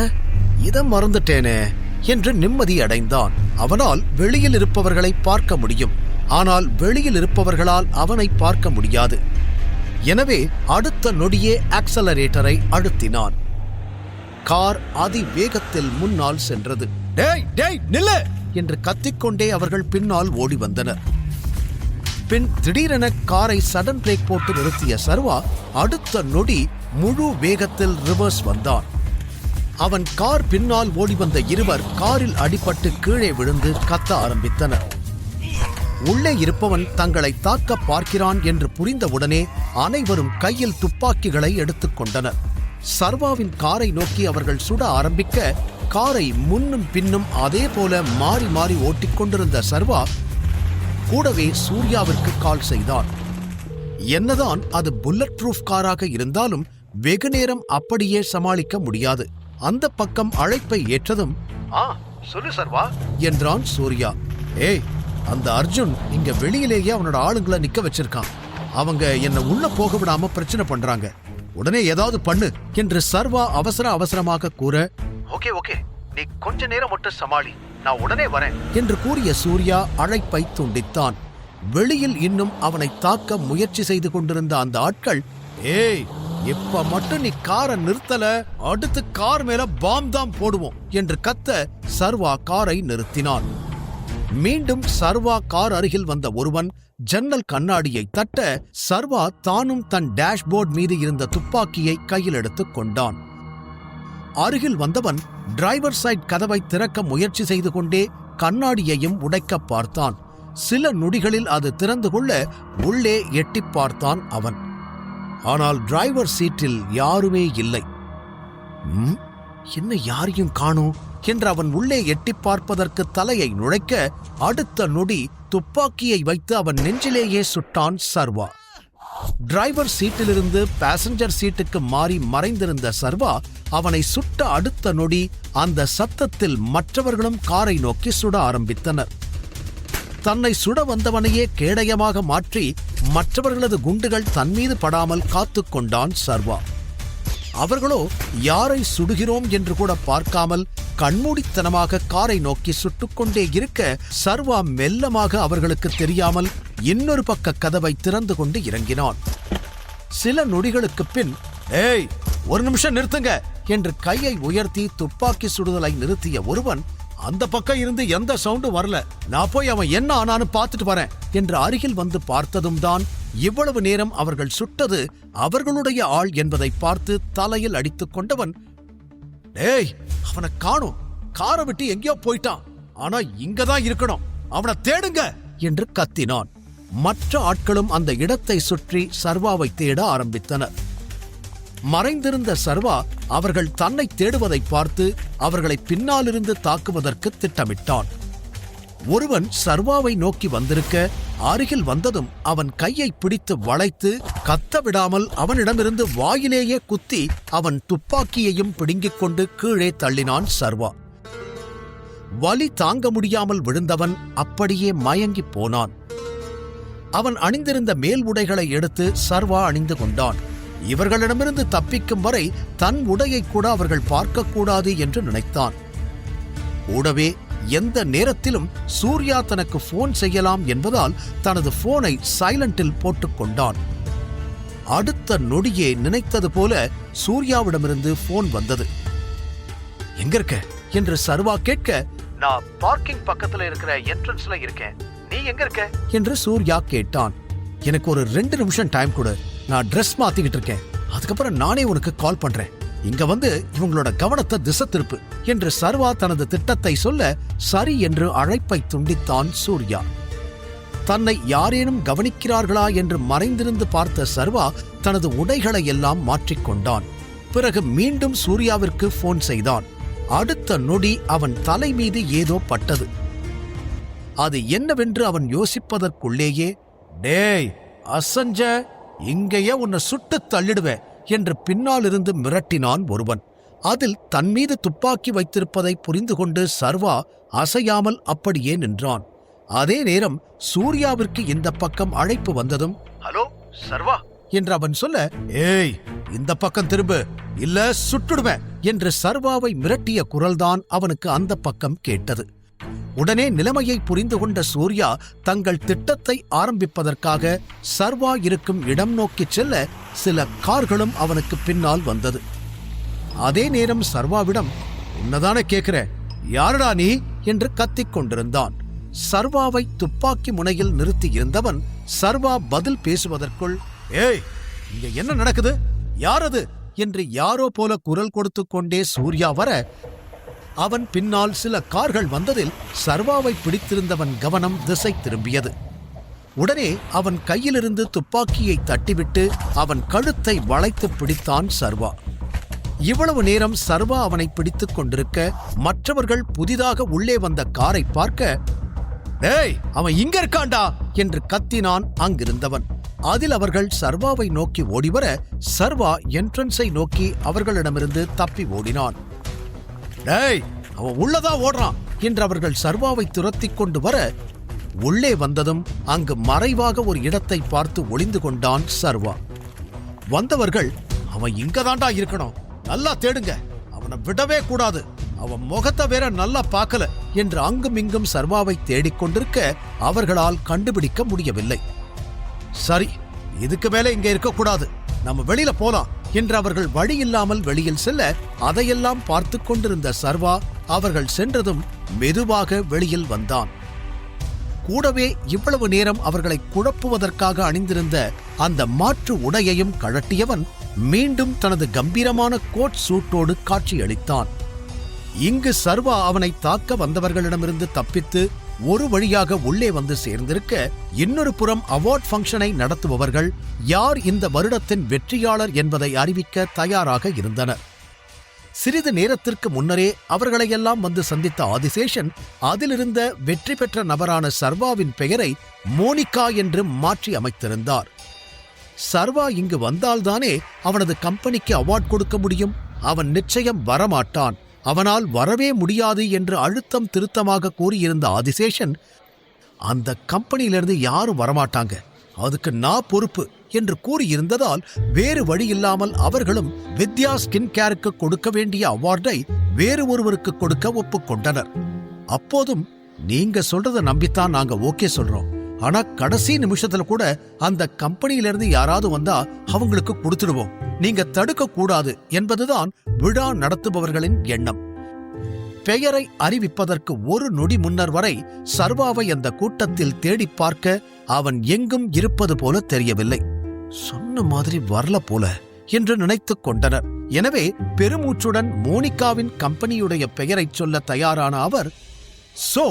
இதை மறந்துட்டேனே என்று நிம்மதி அடைந்தான். அவனால் வெளியில் இருப்பவர்களை பார்க்க முடியும், ஆனால் வெளியில் இருப்பவர்களால் அவனை பார்க்க முடியாது. எனவே அடுத்த நொடியே ஆக்சலரேட்டரை அழுத்தினான். கார் அதிவேகத்தில் முன்னால் சென்றது. டேய் டேய் நில்லு என்று கத்திக்கொண்டே அவர்கள் பின்னால் ஓடி வந்தனர். பின் திடீரென காரை சடன் பிரேக் போட்டு நிறுத்திய சர்வா அடுத்த நொடி முழு வேகத்தில் ரிவர்ஸ் வந்தான். அவன் கார் பின்னால் ஓடி வந்த இருவர் காரில் அடிபட்டு கீழே விழுந்து கத்த ஆரம்பித்தனர். உள்ளே இருப்பவன் தங்களை தாக்க பார்க்கிறான் என்று புரிந்தவுடனே அனைவரும் கையில் துப்பாக்கிகளை எடுத்துக் கொண்டனர். சர்வாவின் காரை நோக்கி அவர்கள் சுட ஆரம்பிக்க காரை முன்னும் பின்னும் அதே போல மாறி மாறி ஓட்டிக்கொண்டிருந்த சர்வா கூடவே சூர்யாவிற்கு கால் செய்தான். என்னதான் அது புல்லட் ப்ரூஃப் காராக இருந்தாலும் வெகு நேரம் அப்படியே சமாளிக்க முடியாது. அந்த பக்கம் அழைப்பை ஏற்றதும், சொல்லு சர்வா என்றான் சூர்யா. ஏய், அந்த அர்ஜுன் இங்க வெளியிலேயே அவனோட ஆளுங்களை நிக்க வச்சிருக்கான். அவங்க என்ன உள்ள போக விடாம பிரச்சனை பண்றாங்க. உடனே ஏதாவது பண்ணு என்று சர்வா அவசரமாக கூற, ஓகே ஓகே, நீ கொஞ்ச நேரம் மட்டும் சமாளி, நான் உடனே வரேன் என்று கூறிய சூர்யா அழைப்பை துண்டித்தான். வெளியில் இன்னும் அவனை தாக்க முயற்சி செய்து கொண்டிருந்த அந்த ஆட்கள், ஏய் இப்ப மட்டும் நீ காரை நிறுத்தல, அடுத்து கார் மேல பாம் தான் போடுவோம் என்று கத்த சர்வா காரை நிறுத்தினான். மீண்டும் சர்வா கார் அருகில் வந்த ஒருவன் ஜன்னல் கண்ணாடியை தட்ட சர்வா தானும் தன் டேஷ்போர்ட் மீது இருந்த துப்பாக்கியை கையில் எடுத்துக் கொண்டான். அருகில் வந்தவன் டிரைவர் சைட் கதவை திறக்க முயற்சி செய்து கொண்டே கண்ணாடியையும் உடைக்க பார்த்தான். சில நொடிகளில் அது திறந்து கொள்ள உள்ளே எட்டி பார்த்தான் அவன். ஆனால் டிரைவர் சீட்டில் யாருமே இல்லை. என்ன யாரையும் காணோம் என்று அவன் உள்ளே எட்டி பார்ப்பதற்கு தலையை நுழைக்க அடுத்த நொடி துப்பாக்கியை வைத்து அவன் நெஞ்சிலேயே சுட்டான் சர்வா. டிரைவர் சீட்டிலிருந்து பாசஞ்சர் சீட்டுக்கு மாறி மறைந்திருந்த சர்வா அவனை சுட்ட அடுத்த நொடி அந்த சத்தத்தில் மற்றவர்களும் காரை நோக்கி சுட ஆரம்பித்தனர். தன்னை சுட வந்தவனையே கேடயமாக மாற்றி மற்றவர்களது குண்டுகள் தன்மீது படாமல் காத்துக் கொண்டான் சர்வா. அவர்களோ யாரை சுடுகிறோம் என்று கூட பார்க்காமல் கண்மூடித்தனமாக காரை நோக்கி சுட்டுக்கொண்டே இருக்க சர்வா மெல்லமாக அவர்களுக்கு தெரியாமல் இன்னொரு பக்க கதவை திறந்து கொண்டு இறங்கினான். சில நொடிகளுக்கு பின், ஏய், ஒரு நிமிஷம் நிறுத்துங்க என்று கையை உயர்த்தி துப்பாக்கி சுடுதலை நிறுத்திய ஒருவன், அந்த பக்கம் இருந்து எந்த சவுண்டும் வரல, நான் போய் அவன் என்ன ஆனான்னு பார்த்துட்டு வரேன் என்று அருகில் வந்து பார்த்ததும் தான் இவ்வளவு நேரம் அவர்கள் சுட்டது அவர்களுடைய ஆள் என்பதை பார்த்து தலையில் அடித்துக் கொண்டவன், டேய், அவனை காணோம், காரை விட்டு எங்கேயோ போயிட்டான், ஆனா இங்கதான் இருக்கணும், அவனை தேடுங்க என்று கத்தினான். மற்ற ஆட்களும் அந்த இடத்தை சுற்றி சர்வாவை தேட ஆரம்பித்தனர். மறைந்திருந்த சர்வா அவர்கள் தன்னை தேடுவதை பார்த்து அவர்களை பின்னாலிருந்து தாக்குவதற்கு திட்டமிட்டான். ஒருவன் சர்வாவை நோக்கி வந்திருக்க அருகில் வந்ததும் அவன் கையை பிடித்து வளைத்து கத்த விடாமல் அவனிடமிருந்து வாயிலேயே குத்தி அவன் துப்பாக்கியையும் பிடுங்கிக் கொண்டு கீழே தள்ளினான் சர்வா. வலி தாங்க முடியாமல் விழுந்தவன் அப்படியே மயங்கி போனான். அவன் அணிந்திருந்த மேல் உடைகளை எடுத்து சர்வா அணிந்து கொண்டான். இவர்களிடமிருந்து தப்பிக்கும் வரை தன் உடையை கூட அவர்கள் பார்க்கக்கூடாது என்று நினைத்தான். கூடவே எந்த நேரத்திலும் சூர்யா தனக்கு போன் செய்யலாம் என்பதால் தனது போனை சைலண்டில் போட்டுக் கொண்டான். அடுத்த நொடியே நினைத்தது போல சூர்யாவிடமிருந்து போன் வந்தது. எங்க இருக்க என்று சர்வா கேட்க, நான் பார்க்கிங் பக்கத்துல இருக்கிற என்ட்ரன்ஸ்ல இருக்கேன், நீ எங்க இருக்க என்று சூர்யா கேட்டான். எனக்கு ஒரு 2 நிமிஷம் டைம் கொடு, நான் ட்ரெஸ் மாத்திக்கிட்டு இருக்கேன், அதுக்கப்புறம் நானே உனக்கு கால் பண்றேன், இங்க வந்து இவங்களோட கவனத்தை திசை திருப்பு என்று சர்வா தனது திட்டத்தை சொல்ல சரி என்று அழைப்பை துண்டித்தான் சூர்யா. தன்னை யாரேனும் கவனிக்கிறார்களா என்று மறைந்திருந்து பார்த்த சர்வா தனது உடைகளை எல்லாம் மாற்றிக்கொண்டான். பிறகு மீண்டும் சூர்யாவிற்கு போன் செய்தான். அடுத்த நொடி அவன் தலை மீது ஏதோ பட்டது. அது என்னவென்று அவன் யோசிப்பதற்குள்ளேயே, டேய் அசஞ்ச, இங்கேயே உன்னை சுட்டு தள்ளிடுவேன் என்று பின்னாலிருந்து மிரட்டினான் ஒருவன். அதில் தன் மீது துப்பாக்கி வைத்திருப்பதை புரிந்து கொண்டு சர்வா அசையாமல் அப்படியே நின்றான். அதே நேரம் சூர்யாவிற்கு இந்த பக்கம் அழைப்பு வந்ததும், ஹலோ சர்வா என்று அவன் சொல்ல, ஏய் இந்த பக்கம் திரும்பு, இல்ல சுட்டுடுவேன் என்று சர்வாவை மிரட்டிய குரல்தான் அவனுக்கு அந்த பக்கம் கேட்டது. உடனே நிலைமையை புரிந்து கொண்ட சூர்யா தங்கள் திட்டத்தை ஆரம்பிப்பதற்காக சர்வா இருக்கும் இடம் நோக்கி செல்ல சில கார்களும் அவனுக்கு பின்னால் வந்தது. அதே நேரம் சர்வாவிடம், உன்னதானே கேட்கிற, யாரடா நீ என்று கத்திக் கொண்டிருந்தான். சர்வாவை துப்பாக்கி முனையில் நிறுத்தி இருந்தவன் சர்வா பதில் பேசுவதற்குள், ஏய் இங்க என்ன நடக்குது, யாரது என்று யாரோ போல குரல் கொடுத்து கொண்டே சூர்யா வர அவன் பின்னால் சில கார்கள் வந்ததில் சர்வாவை பிடித்திருந்தவன் கவனம் திசை திரும்பியது. உடனே அவன் கையிலிருந்து துப்பாக்கியை தட்டிவிட்டு அவன் கழுத்தை வளைத்து பிடித்தான் சர்வா. இவ்வளவு நேரம் சர்வா அவனை பிடித்துக் கொண்டிருக்க மற்றவர்கள் புதிதாக உள்ளே வந்த காரை பார்க்க, டேய் அவன் இங்க இருக்காண்டா என்று கத்தினான் அங்கிருந்தவன். அதில் அவர்கள் சர்வாவை நோக்கி ஓடிவர சர்வா என்ட்ரன்ஸை நோக்கி அவர்களிடமிருந்து தப்பி ஓடினான். டேய் அவன் உள்ளதான் ஓடுறான் என்று அவர்கள் சர்வாவை துரத்திக் கொண்டு வர, உள்ளே வந்ததும் அங்கு மறைவாக ஒரு இடத்தை பார்த்து ஒளிந்து கொண்டான் சர்வா. வந்தவர்கள், அவன் இங்கதாண்டா இருக்கணும், நல்லா தேடுங்க, அவனை விடவே கூடாது, அவன் முகத்தை வேற நல்லா பார்க்கல என்று அங்கும் இங்கும் சர்வாவை தேடிக்கொண்டிருக்க அவர்களால் கண்டுபிடிக்க முடியவில்லை. சரி, இதுக்கு மேல இங்க இருக்கக்கூடாது, நம்ம வெளியில போலாம் என்று அவர்கள் வழியில்லாமல் வெளியில் செல்ல அதையெல்லாம் பார்த்து கொண்டிருந்த சர்வா அவர்கள் சென்றதும் மெதுவாக வெளியில் வந்தான். கூடவே இவ்வளவு நேரம் அவர்களை குழப்புவதற்காக அணிந்திருந்த அந்த மாற்று உடையையும் கழட்டியவன் மீண்டும் தனது கம்பீரமான கோட் சூட்டோடு காட்சியளித்தான். இங்கு சர்வா அவனை தாக்க வந்தவர்களிடமிருந்து தப்பித்து ஒரு வழியாக உள்ளே வந்து சேர்ந்திருக்க, இன்னொரு புறம் அவார்ட் ஃபங்க்ஷனை நடத்துபவர்கள் யார் இந்த வருடத்தின் வெற்றியாளர் என்பதை அறிவிக்க தயாராக இருந்தனர். சிறிது நேரத்திற்கு முன்னரே அவர்களையெல்லாம் வந்து சந்தித்த ஆதிசேஷன் அதிலிருந்த வெற்றி பெற்ற நபரான சர்வாவின் பெயரை மோனிகா என்று மாற்றி அமைத்திருந்தார். சர்வா இங்கு வந்தால்தானே அவனது கம்பெனிக்கு அவார்ட் கொடுக்க முடியும். அவன் நிச்சயம் வரமாட்டான், அவனால் வரவே முடியாது என்று அழுத்தம் திருத்தமாக கூறியிருந்த ஆதிசேஷன், அந்த கம்பெனியிலிருந்து யாரும் வரமாட்டாங்க, அதுக்கு நான் பொறுப்பு என்று கூறியிருந்ததால் வேறு வழியில்லாமல் அவர்களும் வித்யா ஸ்கின் கேருக்கு கொடுக்க வேண்டிய அவார்டை வேறு ஒருவருக்கு கொடுக்க ஒப்புக்கொண்டனர். அப்போதும் நீங்க சொல்றத நம்பித்தான் நாங்க ஓகே சொல்றோம், ஆனா கடைசி நிமிஷத்துல கூட அந்த கம்பெனியிலிருந்து யாராவது வந்தா அவங்களுக்கு கொடுத்துடுவோம், நீங்க தடுக்க கூடாது என்பதுதான் விழா நடத்துபவர்களின் எண்ணம். பெயரை அறிவிப்பதற்கு ஒரு நொடி முன்னர் வரை சர்வாவை அந்த கூட்டத்தில் தேடி பார்க்க அவன் எங்கும் இருப்பது போல தெரியவில்லை. சொன்ன மாதிரி வரல போல என்று நினைத்துக் கொண்டனர். எனவே பெருமூச்சுடன் மோனிகாவின் கம்பெனியுடைய பெயரை சொல்ல தயாரான அவர், சோ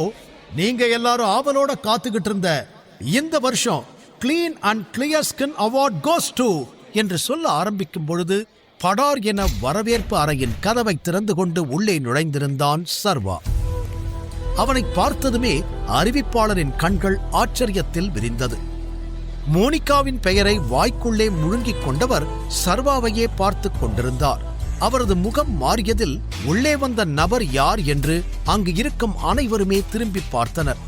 நீங்க எல்லாரும் ஆவலோட காத்துக்கிட்டு இருந்த இந்த வருஷம் clean and clear skin award goes to என்று சொல்ல ஆரம்பிக்கும் பொழுது படார் என வரவேற்பு அறையின் கதவை திறந்து கொண்டு உள்ளே நுழைந்திருந்தான் சர்வா. அவனை பார்த்ததுமே அறிவிப்பாளரின் கண்கள் ஆச்சரியத்தில் விரிந்தது. மோனிகாவின் பெயரை வாய்க்குள்ளே முழுங்கிக் கொண்டவர் சர்வாவையே பார்த்துக் கொண்டிருந்தார். அவரது முகம் மாறியதில் உள்ளே வந்த நபர் யார் என்று அங்கு இருக்கும் அனைவருமே திரும்பி பார்த்தனர்.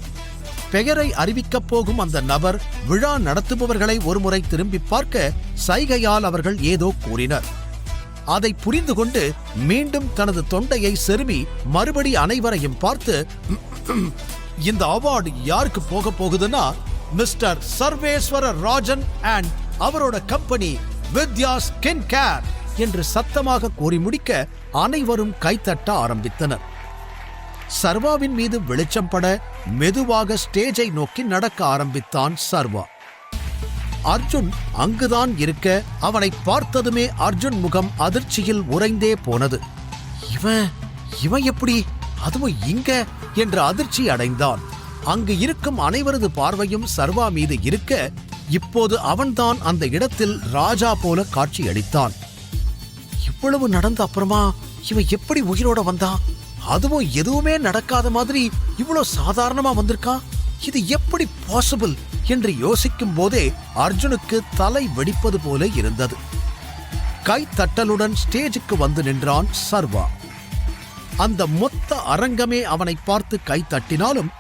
பெயரை அறிவிக்கப் போகும் அந்த நபர் விழா நடத்துபவர்களை ஒருமுறை திரும்பி பார்க்க சைகையால் அவர்கள் ஏதோ கூறினர். அதை புரிந்து கொண்டு மீண்டும் தனது தொண்டையை செருமி மறுபடி அனைவரையும் பார்த்து, இந்த அவார்டு யாருக்கு போக போகுதுன்னா மிஸ்டர் சர்வேஸ்வர ராஜன் அண்ட் அவரோட கம்பெனி வித்யா ஸ்கின் கேர் என்று சத்தமாக கூறி முடிக்க அனைவரும் கைத்தட்ட ஆரம்பித்தனர். சர்வாவின் மீது வெளிச்சம் பட மெதுவாக ஸ்டேஜை நோக்கி நடக்க ஆரம்பித்தான் சர்வா. அர்ஜுன் அங்குதான் இருக்க அவனை பார்த்ததுமே அர்ஜுன் முகம் அதிர்ச்சியில் உறைந்தே போனது. இவன் எப்படி, அதுவும் இங்க என்ற அதிர்ச்சி அடைந்தான். அங்கு இருக்கும் அனைவரது பார்வையும் சர்வா மீது இருக்க இப்போது அவன்தான் அந்த இடத்தில் ராஜா போல காட்சியளித்தான். இவ்வளவு நடந்த அப்புறமா இவன் எப்படி உயிரோட வந்தான்? அதுவும் எதுவுமே நடக்காத மாதிரி இவ்வளவு சாதாரணமா வந்திருக்கான். இது எப்படி பாசிபிள் என்று யோசிக்கும் போதே அர்ஜுனுக்கு தலை வெடிப்பது போல இருந்தது. கைத்தட்டலுடன் ஸ்டேஜுக்கு வந்து நின்றான் சர்வா. அந்த மொத்த அரங்கமே அவனை பார்த்து கைத்தட்டினாலும்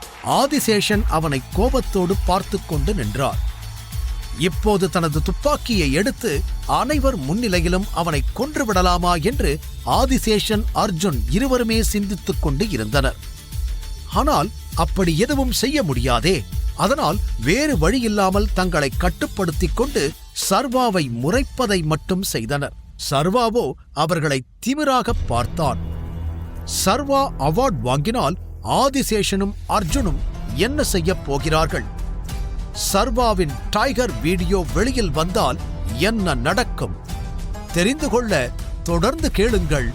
ஆதிசேஷன் அவனை கோபத்தோடு பார்த்து கொண்டு நின்றார். இப்போது தனது துப்பாக்கியை எடுத்து அனைவர் முன்னிலையிலும் அவனை கொன்றுவிடலாமா என்று ஆதிசேஷன் அர்ஜுன் இருவருமே சிந்தித்துக் கொண்டு இருந்தனர். ஆனால் அப்படி எதுவும் செய்ய முடியாதே. அதனால் வேறு வழியில்லாமல் தங்களை கட்டுப்படுத்திக் கொண்டு சர்வாவை முறைப்பதை மட்டும் செய்தனர். சர்வாவோ அவர்களை திமிராக பார்த்தான். சர்வா அவார்ட் வாங்கினால் ஆதிசேஷனும் அர்ஜுனும் என்ன செய்யப் போகிறார்கள்? சர்வாவின் டைகர் வீடியோ வெளியில் வந்தால் என்ன நடக்கும்? தெரிந்து கொள்ள தொடர்ந்து கேளுங்கள்.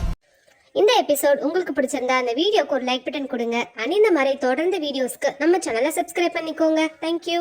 இந்த எபிசோட் உங்களுக்கு பிடிச்சிருந்தா அந்த வீடியோக்கு ஒரு லைக் பட்டன் கொடுங்க. அண்ட் இந்த மாதிரி தொடர்ந்து வீடியோஸ்க்கு நம்ம சேனலை சப்ஸ்கிரைப் பண்ணிக்கோங்க. தேங்க்யூ.